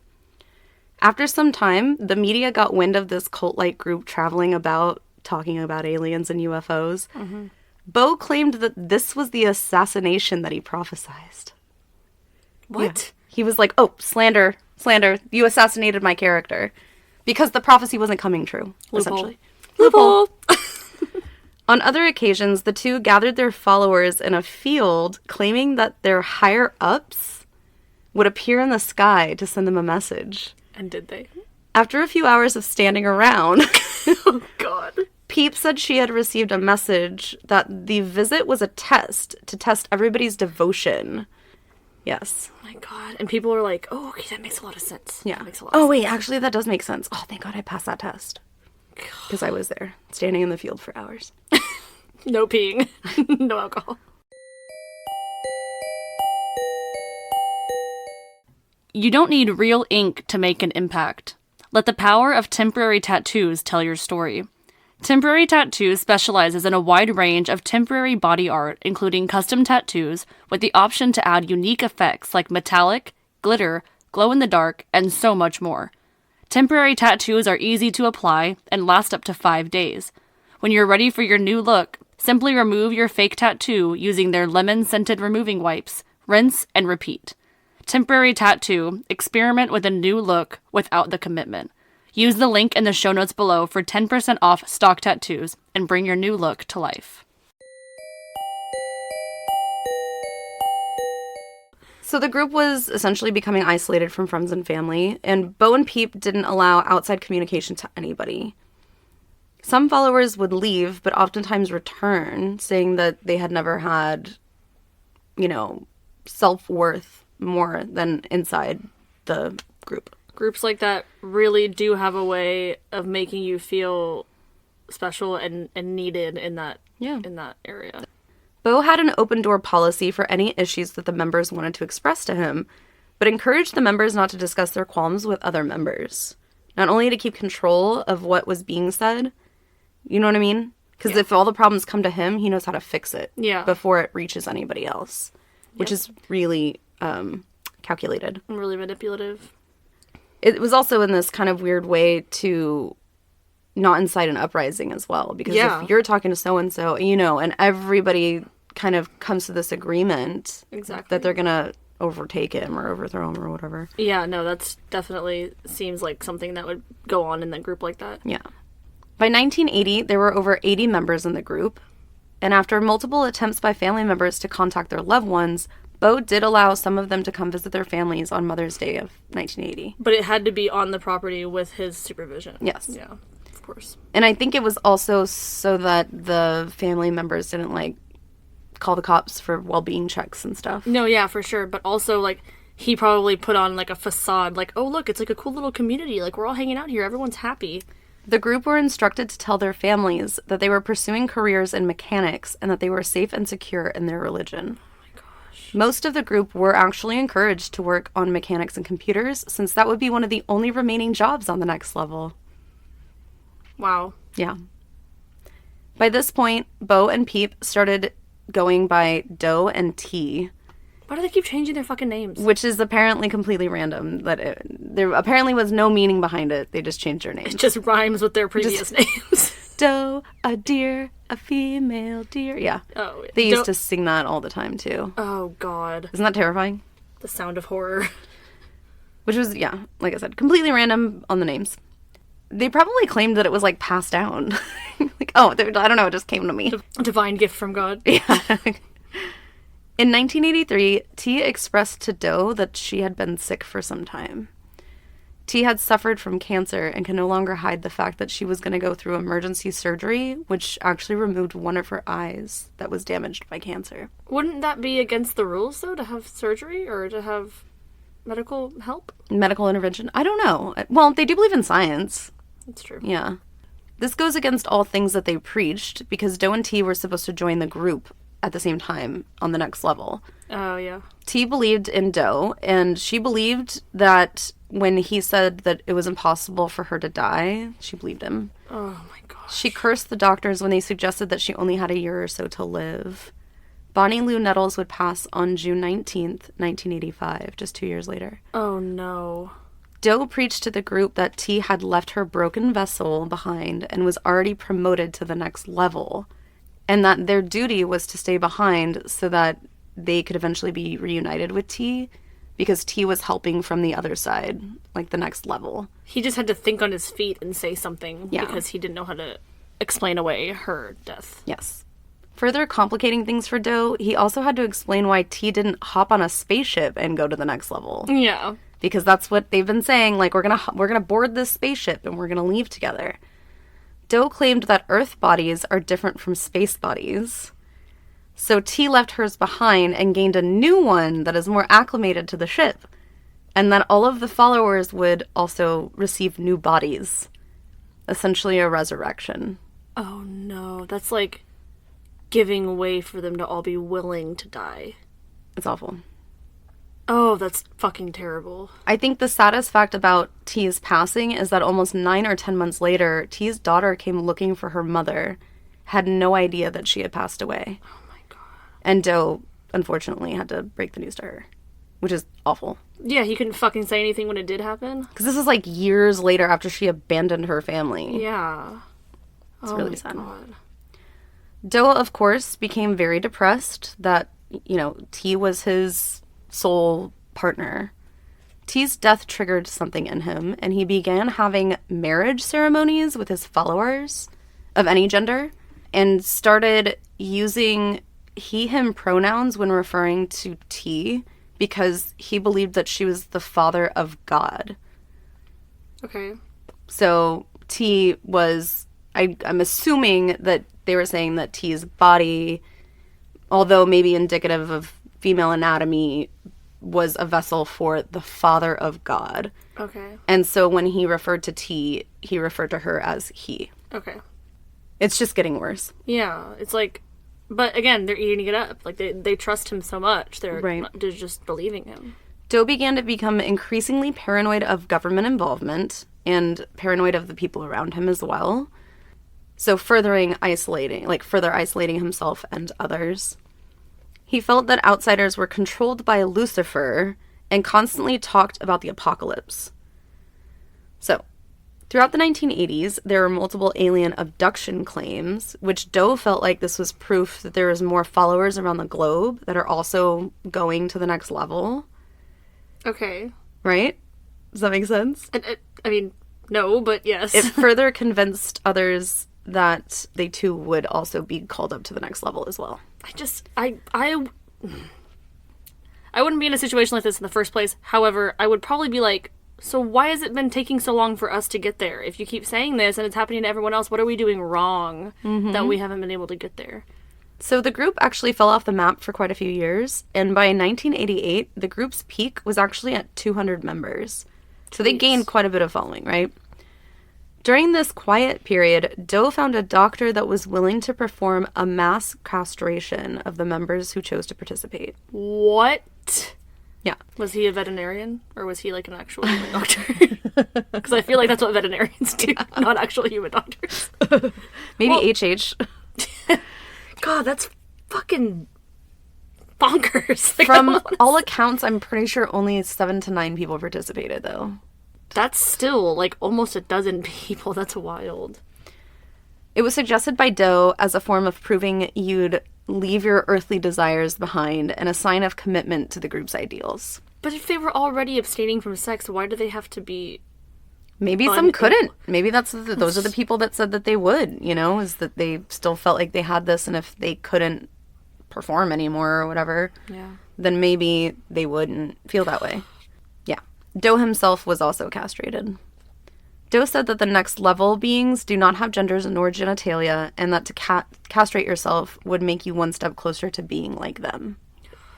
After some time, the media got wind of this cult-like group traveling about, talking about aliens and UFOs. Mm-hmm. Bo claimed that this was the assassination that he prophesized. What? Yeah. He was like, oh, slander, you assassinated my character. Because the prophecy wasn't coming true, essentially. Loophole! On other occasions, the two gathered their followers in a field, claiming that their higher-ups would appear in the sky to send them a message. And did they? After a few hours of standing around, Oh, God. Peep said she had received a message that the visit was a test to test everybody's devotion. Yes. Oh, my God. And people are like, oh, okay, that makes a lot of sense. Yeah. That makes a lot of Oh, wait, actually, that does make sense. Oh, thank God I passed that test. sense. Because I was there, standing in the field for hours. No peeing. No alcohol. You don't need real ink to make an impact. Let the power of temporary tattoos tell your story. Temporary Tattoos specializes in a wide range of temporary body art, including custom tattoos, with the option to add unique effects like metallic, glitter, glow-in-the-dark, and so much more. Temporary tattoos are easy to apply and last up to 5 days. When you're ready for your new look, simply remove your fake tattoo using their lemon-scented removing wipes, rinse, and repeat. Temporary Tattoo, experiment with a new look without the commitment. Use the link in the show notes below for 10% off stock tattoos and bring your new look to life. So the group was essentially becoming isolated from friends and family, and Bo and Peep didn't allow outside communication to anybody. Some followers would leave, but oftentimes return, saying that they had never had, self-worth more than inside the group. Groups like that really do have a way of making you feel special and needed in that area. Bo had an open door policy for any issues that the members wanted to express to him, but encouraged the members not to discuss their qualms with other members. Not only to keep control of what was being said, you know what I mean? Because if all the problems come to him, he knows how to fix it before it reaches anybody else, which is really calculated. Really manipulative. It was also in this kind of weird way to not incite an uprising as well. Because if you're talking to so-and-so, and everybody kind of comes to this agreement that they're going to overtake him or overthrow him or whatever. Yeah, no, that's definitely seems like something that would go on in that group like that. Yeah. By 1980, there were over 80 members in the group. And after multiple attempts by family members to contact their loved ones, Bo did allow some of them to come visit their families on Mother's Day of 1980. But it had to be on the property with his supervision. Yes. Yeah, of course. And I think it was also so that the family members didn't, call the cops for well-being checks and stuff. No, yeah, for sure. But also, he probably put on, a facade. Oh, look, it's a cool little community. We're all hanging out here. Everyone's happy. The group were instructed to tell their families that they were pursuing careers in mechanics and that they were safe and secure in their religion. Most of the group were actually encouraged to work on mechanics and computers, since that would be one of the only remaining jobs on the next level. Wow. Yeah. By this point, Bo and Peep started going by Doe and T. Why do they keep changing their fucking names? Which is apparently completely random. There apparently was no meaning behind it. They just changed their names. It just rhymes with their previous names. Doe, a deer, a female deer. Yeah. Oh, yeah. They used to sing that all the time, too. Oh, God. Isn't that terrifying? The sound of horror. Which was, like I said, completely random on the names. They probably claimed that it was, passed down. I don't know, it just came to me. A divine gift from God. Yeah. In 1983, T expressed to Doe that she had been sick for some time. T had suffered from cancer and can no longer hide the fact that she was going to go through emergency surgery, which actually removed one of her eyes that was damaged by cancer. Wouldn't that be against the rules, though, to have surgery or to have medical help? Medical intervention? I don't know. Well, they do believe in science. That's true. Yeah. This goes against all things that they preached, because Doe and T were supposed to join the group at the same time on the next level. Oh, yeah. T believed in Doe, and she believed that when he said that it was impossible for her to die, she believed him. Oh, my gosh. She cursed the doctors when they suggested that she only had a year or so to live. Bonnie Lou Nettles would pass on June 19th, 1985, just 2 years later. Oh, no. Doe preached to the group that T had left her broken vessel behind and was already promoted to the next level, and that their duty was to stay behind so that they could eventually be reunited with T, because T was helping from the other side, the next level. He just had to think on his feet and say something because he didn't know how to explain away her death. Yes. Further complicating things for Doe, he also had to explain why T didn't hop on a spaceship and go to the next level. Yeah. Because that's what they've been saying, like, we're gonna board this spaceship and we're gonna leave together. Doe claimed that Earth bodies are different from space bodies. So T left hers behind and gained a new one that is more acclimated to the ship. And then all of the followers would also receive new bodies. Essentially a resurrection. Oh no, that's like giving way for them to all be willing to die. It's awful. Oh, that's fucking terrible. I think the saddest fact about T's passing is that almost 9 or 10 months later, T's daughter came looking for her mother, had no idea that she had passed away. Oh my god. And Doe, unfortunately, had to break the news to her, which is awful. Yeah, he couldn't fucking say anything when it did happen. Because this is like years later after she abandoned her family. Yeah. It's really sad. God. Doe, of course, became very depressed that, T was his sole partner. T's death triggered something in him, and he began having marriage ceremonies with his followers of any gender, and started using he/him pronouns when referring to T, because he believed that she was the father of God. Okay. So T was, I'm assuming that they were saying that T's body, although maybe indicative of female anatomy, was a vessel for the father of God. Okay. And so when he referred to T, he referred to her as he. Okay. It's just getting worse. Yeah, it's like, but again, they're eating it up. Like, they trust him so much. They're just believing him. Doe began to become increasingly paranoid of government involvement and paranoid of the people around him as well. So further isolating himself and others. He felt that outsiders were controlled by Lucifer and constantly talked about the apocalypse. So, throughout the 1980s, there were multiple alien abduction claims, which Doe felt like this was proof that there was more followers around the globe that are also going to the next level. Okay. Right? Does that make sense? I mean, no, but yes. It further convinced others that they too would also be called up to the next level as well. I wouldn't be in a situation like this in the first place. However, I would probably be like, so why has it been taking so long for us to get there? If you keep saying this and it's happening to everyone else, what are we doing wrong that we haven't been able to get there? So the group actually fell off the map for quite a few years, and by 1988, the group's peak was actually at 200 members. So they gained quite a bit of following, right? During this quiet period, Doe found a doctor that was willing to perform a mass castration of the members who chose to participate. What? Yeah. Was he a veterinarian? Or was he like an actual human doctor? Because I feel like that's what veterinarians do, not actual human doctors. Maybe HH. God, that's fucking bonkers. Like, From all accounts, I'm pretty sure only 7 to 9 people participated, though. That's still, like, almost a dozen people. That's wild. It was suggested by Doe as a form of proving you'd leave your earthly desires behind and a sign of commitment to the group's ideals. But if they were already abstaining from sex, why do they have to be... Maybe some couldn't. Maybe those are the people that said that they would, is that they still felt like they had this, and if they couldn't perform anymore or whatever, then maybe they wouldn't feel that way. Yeah. Doe himself was also castrated. Doe said that the next level beings do not have genders nor genitalia, and that to castrate yourself would make you one step closer to being like them.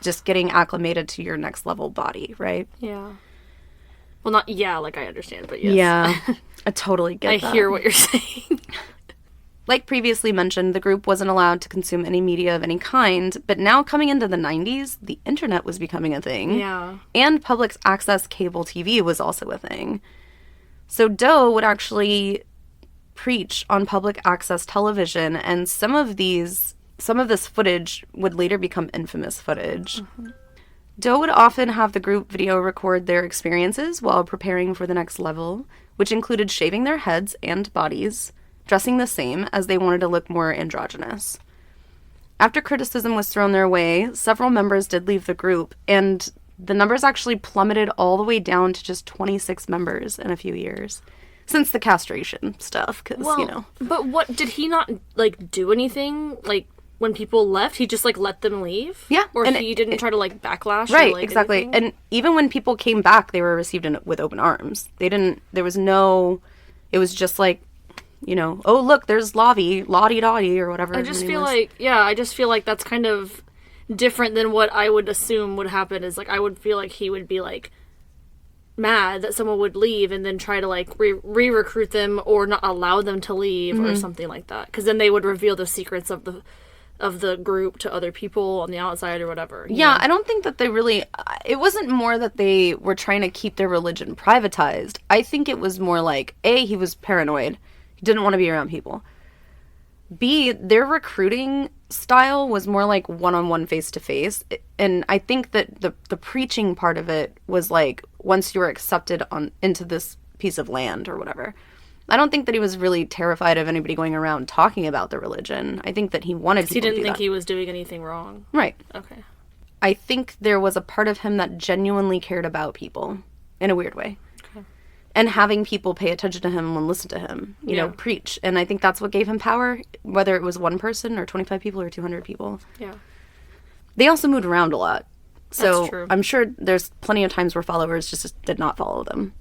Just getting acclimated to your next level body, right? Yeah. Well, not like I understand, but yes. Yeah, I totally get that. I hear what you're saying. Like previously mentioned, the group wasn't allowed to consume any media of any kind, but now coming into the 90s, the internet was becoming a thing. Yeah. And public access cable TV was also a thing. So Doe would actually preach on public access television, and some of this footage would later become infamous footage. Mm-hmm. Doe would often have the group video record their experiences while preparing for the next level, which included shaving their heads and bodies, dressing the same as they wanted to look more androgynous. After criticism was thrown their way, several members did leave the group, and the numbers actually plummeted all the way down to just 26 members in a few years. Since the castration stuff, because, But what, did he not, do anything? when people left, he just, like, let them leave? Yeah. Or and he didn't try to, like, backlash? Right, or, like, exactly. anything? And even when people came back, they were received with open arms. There was no, it was just like, you know, oh, look, there's Lottie Dottie, or whatever. I just feel like that's kind of different than what I would assume would happen. Is like, I would feel like he would be like mad that someone would leave and then try to like re-recruit them or not allow them to leave or something like that. Because then they would reveal the secrets of the group to other people on the outside or whatever. Yeah, I don't think that they really, it wasn't more that they were trying to keep their religion privatized. I think it was more like, A, he was paranoid. He didn't want to be around people. B, their recruiting style was more like one-on-one, face-to-face. And I think that the preaching part of it was like, once you were accepted into this piece of land or whatever. I don't think that he was really terrified of anybody going around talking about the religion. I think that he wanted people to do that. He didn't think he was doing anything wrong. Right. Okay. I think there was a part of him that genuinely cared about people in a weird way. Okay. And having people pay attention to him and listen to him, you know, preach. And I think that's what gave him power, whether it was one person or 25 people or 200 people. Yeah. They also moved around a lot. So That's true. I'm sure there's plenty of times where followers just did not follow them.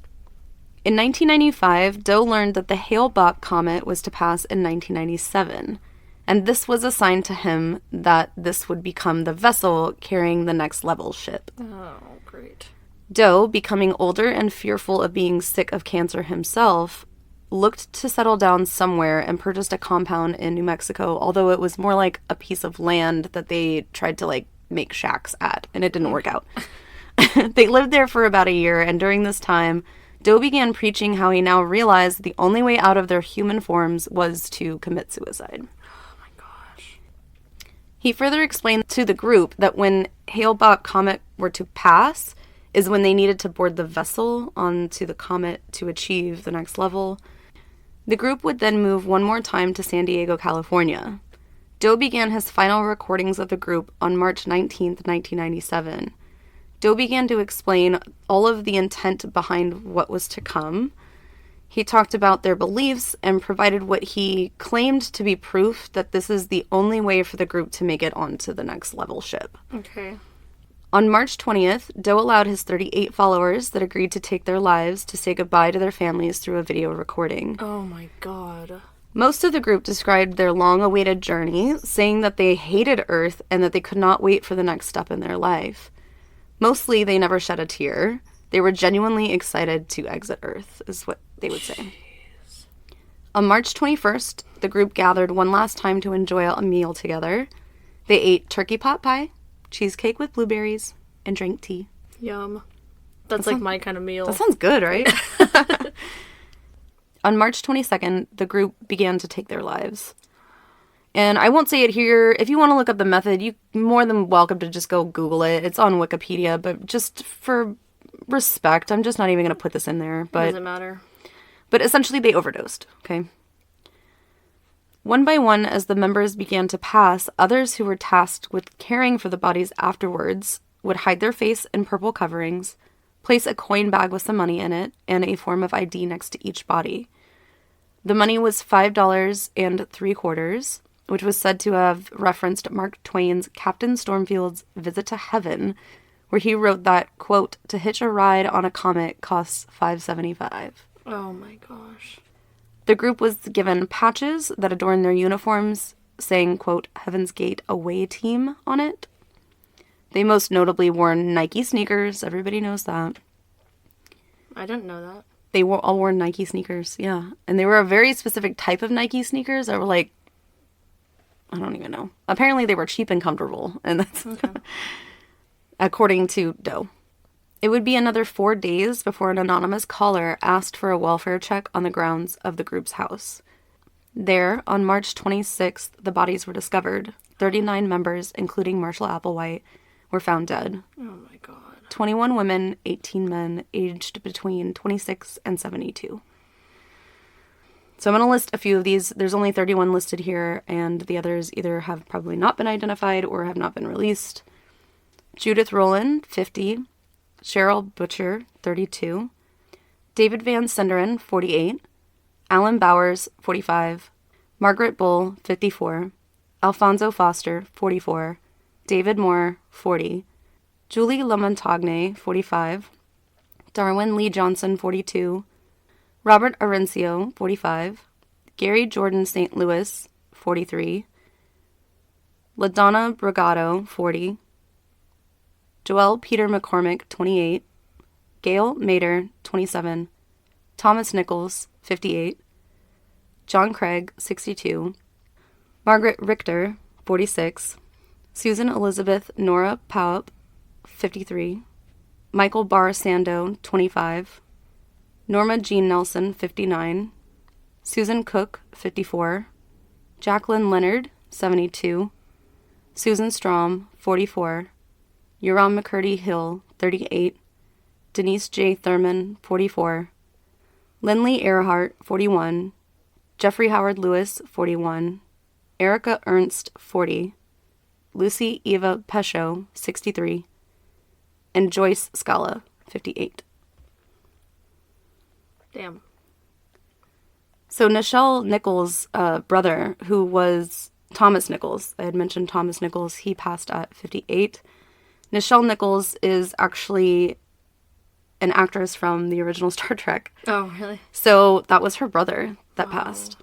In 1995, Doe learned that the Hale-Bopp comet was to pass in 1997. And this was a sign to him that this would become the vessel carrying the next level ship. Oh, great. Doe, becoming older and fearful of being sick of cancer himself, looked to settle down somewhere and purchased a compound in New Mexico, although it was more like a piece of land that they tried to, like, make shacks at, and it didn't work out. They lived there for about a year, and during this time, Doe began preaching how he now realized the only way out of their human forms was to commit suicide. Oh my gosh. He further explained to the group that when Hale-Bopp comet were to pass is when they needed to board the vessel onto the comet to achieve the next level. The group would then move one more time to San Diego, California. Doe began his final recordings of the group on March 19th, 1997. Doe began to explain all of the intent behind what was to come. He talked about their beliefs and provided what he claimed to be proof that this is the only way for the group to make it onto the next level ship. Okay. On March 20th, Doe allowed his 38 followers that agreed to take their lives to say goodbye to their families through a video recording. Oh my god. Most of the group described their long-awaited journey, saying that they hated Earth and that they could not wait for the next step in their life. Mostly, they never shed a tear. They were genuinely excited to exit Earth, is what they would say. Jeez. On March 21st, the group gathered one last time to enjoy a meal together. They ate turkey pot pie, cheesecake with blueberries, and drank tea. Yum. That's like my kind of meal. That sounds good, right? On March 22nd, the group began to take their lives. And I won't say it here. If you want to look up the method, you're more than welcome to just go Google it. It's on Wikipedia, but just for respect, I'm just not even going to put this in there. But doesn't matter. But essentially, they overdosed, okay? One by one, as the members began to pass, others who were tasked with caring for the bodies afterwards would hide their face in purple coverings, place a coin bag with some money in it, and a form of ID next to each body. The money was $5.75, which was said to have referenced Mark Twain's Captain Stormfield's Visit to Heaven, where he wrote that, quote, to hitch a ride on a comet costs $5.75. Oh my gosh. The group was given patches that adorned their uniforms, saying, quote, Heaven's Gate Away Team on it. They most notably wore Nike sneakers. Everybody knows that. I didn't know that. They all wore Nike sneakers, yeah. And they were a very specific type of Nike sneakers that were like, I don't even know. Apparently they were cheap and comfortable. And that's okay. According to Doe. It would be another 4 days before an anonymous caller asked for a welfare check on the grounds of the group's house. There, on March 26th, the bodies were discovered. 39 members, including Marshall Applewhite, were found dead. Oh my god. 21 women, 18 men, aged between 26 and 72. So I'm going to list a few of these. There's only 31 listed here, and the others either have probably not been identified or have not been released. Judith Rowland, 50. Cheryl Butcher, 32. David Van Sinderen, 48. Alan Bowers, 45. Margaret Bull, 54. Alfonso Foster, 44. David Moore, 40. Julie Lamontagne, 45. Darwin Lee Johnson, 42. Robert Arencio, 45. Gary Jordan St. Louis, 43. LaDonna Brigado, 40. Joel Peter McCormick, 28. Gail Mater, 27. Thomas Nichols, 58. John Craig, 62. Margaret Richter, 46. Susan Elizabeth Nora Paup, 53. Michael Barr Sando, 25. Norma Jean Nelson, 59. Susan Cook, 54. Jacqueline Leonard, 72. Susan Strom, 44. Euron McCurdy Hill, 38. Denise J. Thurman, 44. Lindley Earhart, 41. Jeffrey Howard Lewis, 41. Erica Ernst, 40. Lucy Eva Pescio, 63. And Joyce Scala, 58. Damn. So Nichelle Nichols' brother, who was Thomas Nichols, I had mentioned Thomas Nichols, he passed at 58. Nichelle Nichols is actually an actress from the original Star Trek. Oh, really? So that was her brother that passed,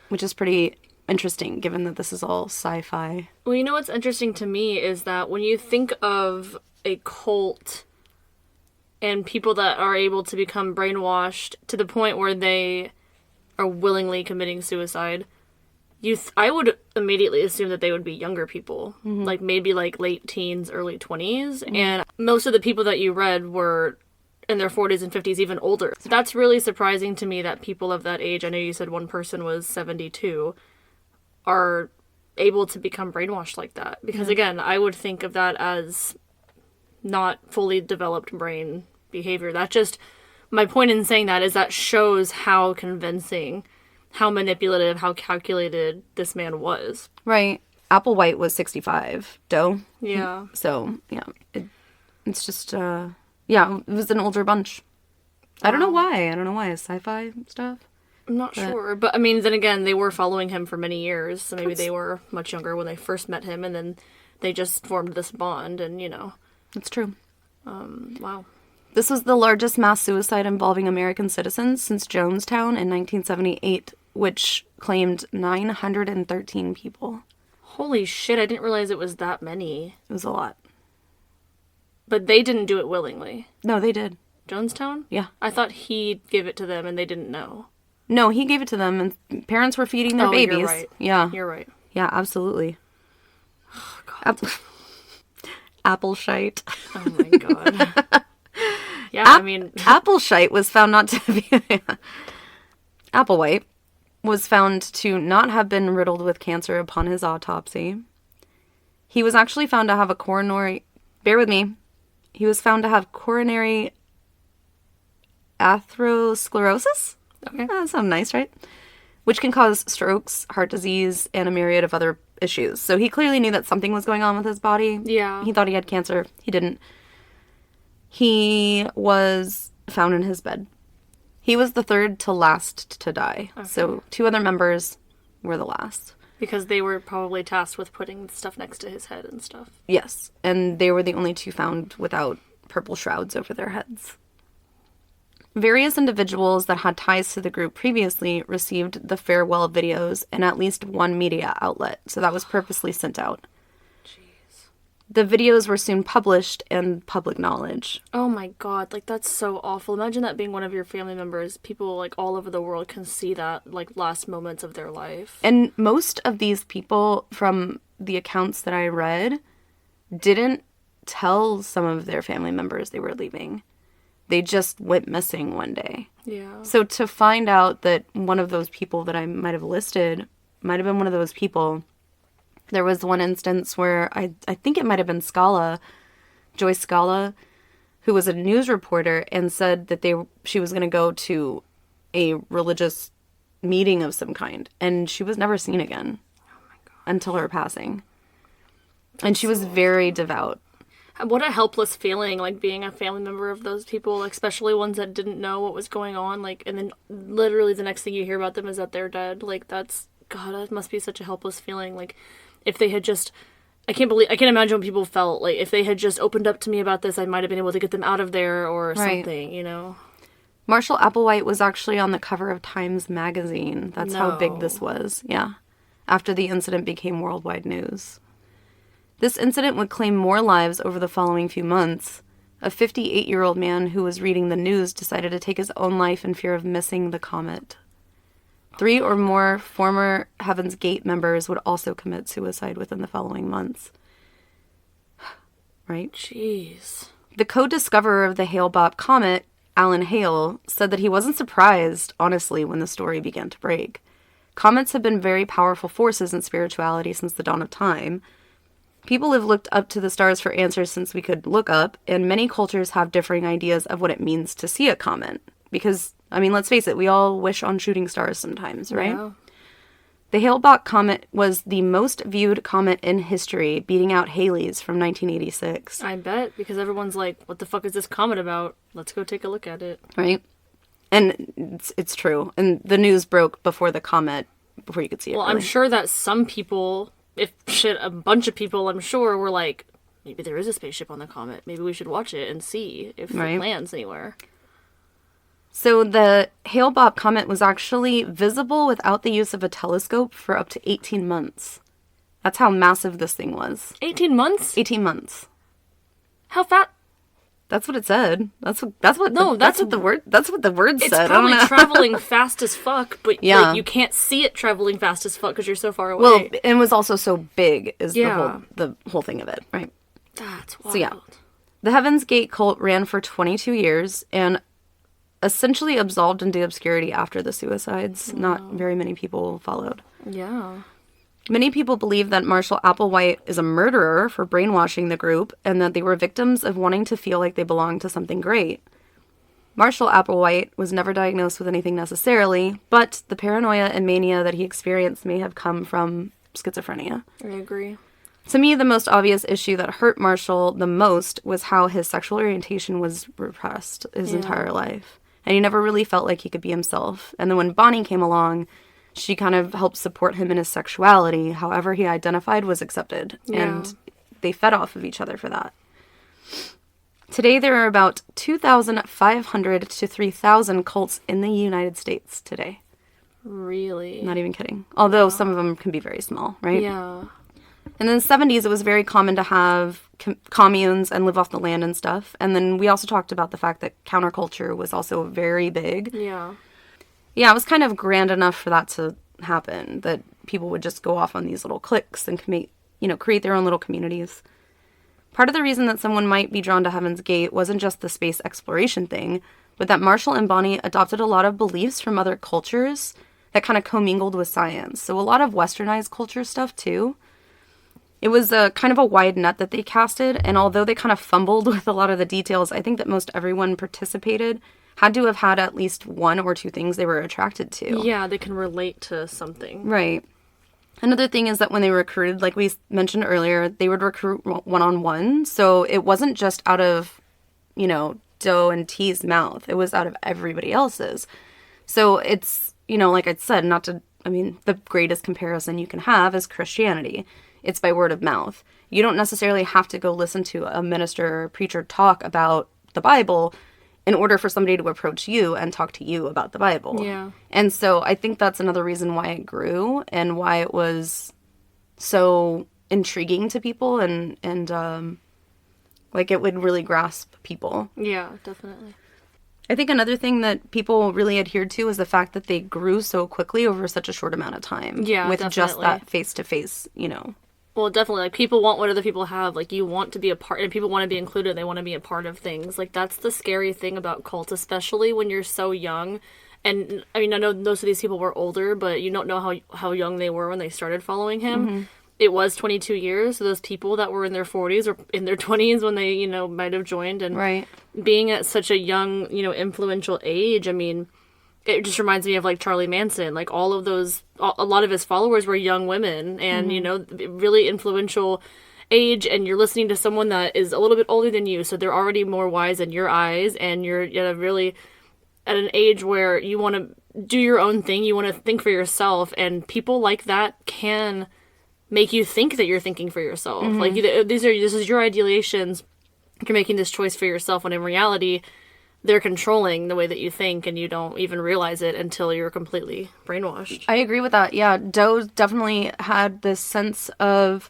which is pretty interesting given that this is all sci-fi. Well, you know what's interesting to me is that when you think of a cult and people that are able to become brainwashed to the point where they are willingly committing suicide, I would immediately assume that they would be younger people, like maybe like late teens, early 20s, and most of the people that you read were in their 40s and 50s, even older. So that's really surprising to me that people of that age, I know you said one person was 72, are able to become brainwashed like that. Because again, I would think of that as not fully developed brain behavior. That just, my point in saying that is that shows how convincing, how manipulative, how calculated this man was. Right. Applewhite was 65, Doe. Yeah. So, yeah. It's just, yeah, it was an older bunch. I don't know why. It's sci-fi stuff. I'm not sure. But, I mean, then again, they were following him for many years. So maybe they were much younger when they first met him. And then they just formed this bond. And, you know. That's true. Wow. This was the largest mass suicide involving American citizens since Jonestown in 1978, which claimed 913 people. Holy shit, I didn't realize it was that many. It was a lot. But they didn't do it willingly. No, they did. Jonestown? Yeah. I thought he gave it to them and they didn't know. No, he gave it to them, and parents were feeding their babies. You're right. Yeah. You're right. Yeah, absolutely. Oh, God. Apple shite. Oh, my God. Yeah, I mean... Apple shite was found not to be... Applewhite was found to not have been riddled with cancer upon his autopsy. He was actually found to have a coronary... Bear with me. He was found to have coronary atherosclerosis? Okay. That sounds nice, right? Which can cause strokes, heart disease, and a myriad of other issues. So he clearly knew that something was going on with his body. Yeah. He thought he had cancer. He didn't. He was found in his bed. He was the third to last to die. Okay. So 2 other members were the last. Because they were probably tasked with putting stuff next to his head and stuff. Yes. And they were the only 2 found without purple shrouds over their heads. Various individuals that had ties to the group previously received the farewell videos in at least one media outlet, so that was purposely sent out. Jeez. The videos were soon published and public knowledge. Oh my God, like that's so awful. Imagine that being one of your family members. People like all over the world can see that like last moments of their life. And most of these people, from the accounts that I read, didn't tell some of their family members they were leaving. They just went missing one day. Yeah. So to find out that one of those people that I might have listed might have been one of those people. There was one instance where I think it might have been Scala, Joyce Scala, who was a news reporter and said that she was going to go to a religious meeting of some kind. And she was never seen again. Oh my God. Until her passing. And she was very devout. What a helpless feeling, like, being a family member of those people, especially ones that didn't know what was going on, like, and then literally the next thing you hear about them is that they're dead. Like, that's God, that must be such a helpless feeling. Like, if they had just... I can't imagine what people felt. Like, if they had just opened up to me about this, I might have been able to get them out of there or something, you know? Marshall Applewhite was actually on the cover of Times Magazine. That's how big this was. Yeah. After the incident became worldwide news. This incident would claim more lives over the following few months. A 58-year-old man who was reading the news decided to take his own life in fear of missing the comet. 3 or more former Heaven's Gate members would also commit suicide within the following months. Right? Jeez. The co-discoverer of the Hale-Bopp comet, Alan Hale, said that he wasn't surprised, honestly, when the story began to break. Comets have been very powerful forces in spirituality since the dawn of time. People have looked up to the stars for answers since we could look up, and many cultures have differing ideas of what it means to see a comet. Because, I mean, let's face it, we all wish on shooting stars sometimes, right? Yeah. The Hale-Bopp comet was the most viewed comet in history, beating out Halley's from 1986. I bet, because everyone's like, what the fuck is this comet about? Let's go take a look at it. Right? And it's true. And the news broke before you could see it. Well, really. I'm sure that some people, a bunch of people, I'm sure, were like, maybe there is a spaceship on the comet. Maybe we should watch it and see if it lands anywhere. So the Hale-Bopp comet was actually visible without the use of a telescope for up to 18 months. That's how massive this thing was. 18 months? 18 months. How fat? That's what it said. That's what the word said. It's probably traveling fast as fuck, but yeah. you can't see it traveling fast as fuck because you're so far away. Well, it was also so big is the whole thing of it, right? That's wild. So yeah. The Heaven's Gate cult ran for 22 years and essentially absolved into obscurity after the suicides. Not very many people followed. Yeah. Many people believe that Marshall Applewhite is a murderer for brainwashing the group and that they were victims of wanting to feel like they belonged to something great. Marshall Applewhite was never diagnosed with anything necessarily, but the paranoia and mania that he experienced may have come from schizophrenia. I agree. To me, the most obvious issue that hurt Marshall the most was how his sexual orientation was repressed his entire life. And he never really felt like he could be himself. And then when Bonnie came along, she kind of helped support him in his sexuality. However he identified was accepted. Yeah. And they fed off of each other for that. Today, there are about 2,500 to 3,000 cults in the United States today. Really? Not even kidding. Although some of them can be very small, right? Yeah. And in the 70s, it was very common to have communes and live off the land and stuff. And then we also talked about the fact that counterculture was also very big. Yeah. Yeah, it was kind of grand enough for that to happen, that people would just go off on these little cliques and create their own little communities. Part of the reason that someone might be drawn to Heaven's Gate wasn't just the space exploration thing, but that Marshall and Bonnie adopted a lot of beliefs from other cultures that kind of commingled with science. So a lot of westernized culture stuff, too. It was a kind of a wide net that they casted, and although they kind of fumbled with a lot of the details, I think that most everyone participated had to have had at least one or two things they were attracted to. Yeah, they can relate to something. Right. Another thing is that when they recruited, like we mentioned earlier, they would recruit one-on-one, so it wasn't just out of, Doe and T's mouth. It was out of everybody else's. So it's, like I said, the greatest comparison you can have is Christianity. It's by word of mouth. You don't necessarily have to go listen to a minister or preacher talk about the Bible in order for somebody to approach you and talk to you about the Bible. Yeah. And so I think that's another reason why it grew and why it was so intriguing to people and it would really grasp people. Yeah, definitely. I think another thing that people really adhered to is the fact that they grew so quickly over such a short amount of time. Yeah, with definitely. Just that face-to-face, Well, definitely. Like, people want what other people have. Like, you want to be a part, and people want to be included. They want to be a part of things. Like, that's the scary thing about cults, especially when you're so young. And, I mean, I know most of these people were older, but you don't know how young they were when they started following him. Mm-hmm. It was 22 years, so those people that were in their 40s or in their 20s when they, might have joined. And right. Being at such a young, influential age, I mean, it just reminds me of, like, Charlie Manson. Like, all of those, a lot of his followers were young women and, really influential age. And you're listening to someone that is a little bit older than you. So they're already more wise in your eyes. And you're at a really at an age where you want to do your own thing, you want to think for yourself, and people like that can make you think that you're thinking for yourself. Like, this is your ideations. You're making this choice for yourself, when in reality, they're controlling the way that you think, and you don't even realize it until you're completely brainwashed. I agree with that. Yeah, Doe definitely had this sense of,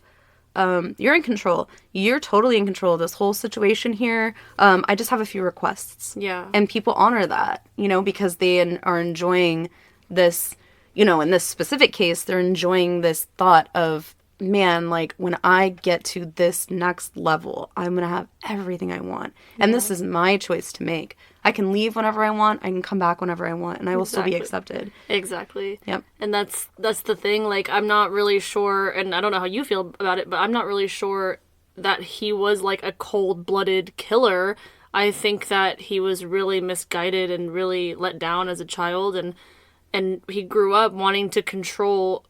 you're in control. You're totally in control of this whole situation here. I just have a few requests. Yeah. And people honor that, because they are enjoying this, in this specific case, they're enjoying this thought of, man, like, when I get to this next level, I'm going to have everything I want. And this is my choice to make. I can leave whenever I want. I can come back whenever I want. And I will still be accepted. Exactly. Yep. And that's the thing. Like, I'm not really sure, and I don't know how you feel about it, but I'm not really sure that he was, like, a cold-blooded killer. I think that he was really misguided and really let down as a child. And he grew up wanting to control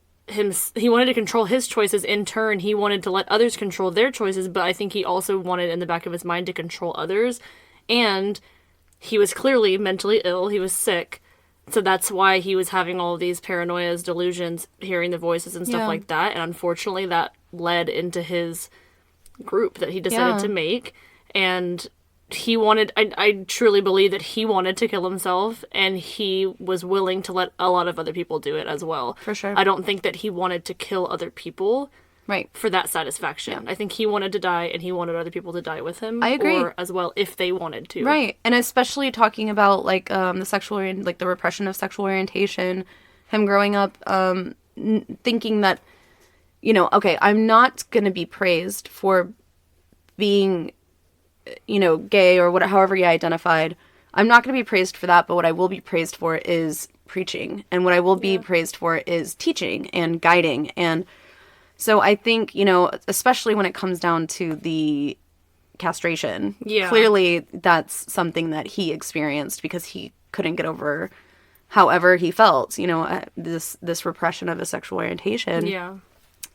he wanted to control his choices. In turn, he wanted to let others control their choices, but I think he also wanted in the back of his mind to control others. And he was clearly mentally ill. He was sick. So that's why he was having all these paranoias, delusions, hearing the voices and stuff like that. And unfortunately, that led into his group that he decided to make. And he wanted, I truly believe that he wanted to kill himself, and he was willing to let a lot of other people do it as well. For sure. I don't think that he wanted to kill other people for that satisfaction. I think he wanted to die, and he wanted other people to die with him. I agree. Or as well, if they wanted to. Right. And especially talking about, like, the repression of sexual orientation, him growing up thinking that, okay, I'm not going to be praised for being, gay or however you identified. I'm not going to be praised for that, but what I will be praised for is preaching. And what I will be praised for is teaching and guiding. And so I think, especially when it comes down to the castration, clearly that's something that he experienced because he couldn't get over however he felt, this repression of his sexual orientation. Yeah.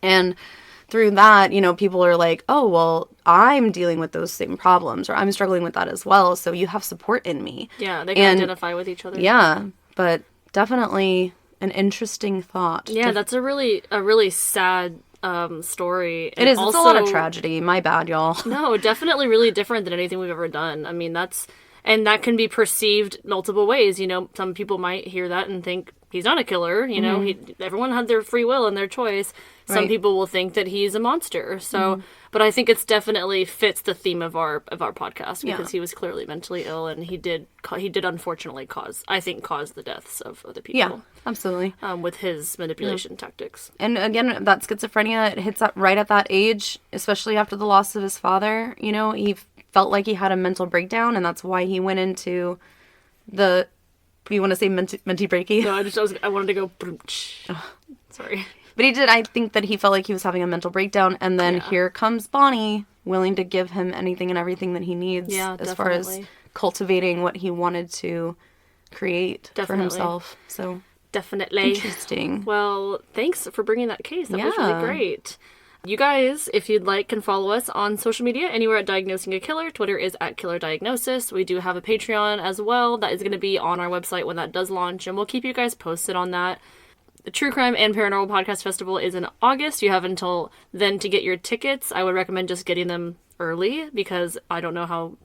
And through that, people are like, oh, well, I'm dealing with those same problems, or I'm struggling with that as well, so you have support in me. Yeah, they can identify with each other. Yeah, but definitely an interesting thought. Yeah, that's a really sad story. It is. Also, it's a lot of tragedy. My bad, y'all. No, definitely really different than anything we've ever done. I mean, that can be perceived multiple ways. Some people might hear that and think he's not a killer. Everyone had their free will and their choice. Some people will think that he's a monster. So, but I think it's definitely fits the theme of our podcast because he was clearly mentally ill, and he did unfortunately cause the deaths of other people. Yeah, absolutely. With his manipulation tactics. And again, that schizophrenia, it hits up right at that age, especially after the loss of his father. He felt like he had a mental breakdown, and that's why he went into the. You want to say menti breaky? No, I wanted to go. Sorry. But he did. I think that he felt like he was having a mental breakdown, and then here comes Bonnie, willing to give him anything and everything that he needs as far as cultivating what he wanted to create for himself. So definitely interesting. Well, thanks for bringing that case. That was really great. You guys, if you'd like, can follow us on social media anywhere at Diagnosing a Killer. Twitter is at Killer Diagnosis. We do have a Patreon as well. That is going to be on our website when that does launch, and we'll keep you guys posted on that. The True Crime and Paranormal Podcast Festival is in August. You have until then to get your tickets. I would recommend just getting them early because I don't know how...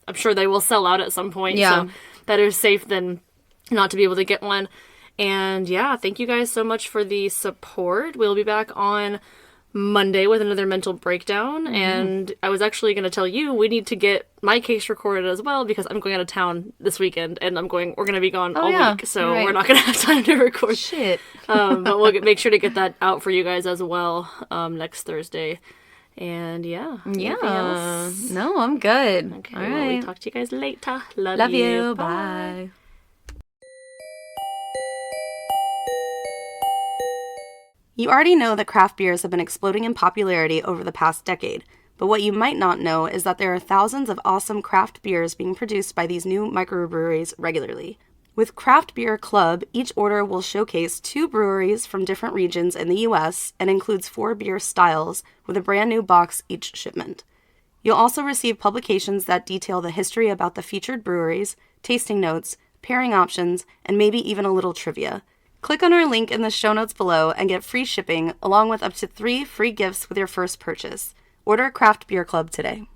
I'm sure they will sell out at some point. Yeah. So better safe than not to be able to get one. And yeah, thank you guys so much for the support. We'll be back on Monday with another mental breakdown. And I was actually going to tell you we need to get my case recorded as well because I'm going out of town this weekend and we're going to be gone all week. So we're not going to have time to record. Shit. But we'll make sure to get that out for you guys as well next Thursday. And yeah. No, I'm good. Okay. All right. We'll talk to you guys later. Love you. Bye. You already know that craft beers have been exploding in popularity over the past decade, but what you might not know is that there are thousands of awesome craft beers being produced by these new microbreweries regularly. With Craft Beer Club, each order will showcase 2 breweries from different regions in the U.S. and includes 4 beer styles with a brand new box each shipment. You'll also receive publications that detail the history about the featured breweries, tasting notes, pairing options, and maybe even a little trivia. Click on our link in the show notes below and get free shipping along with up to 3 free gifts with your first purchase. Order Craft Beer Club today.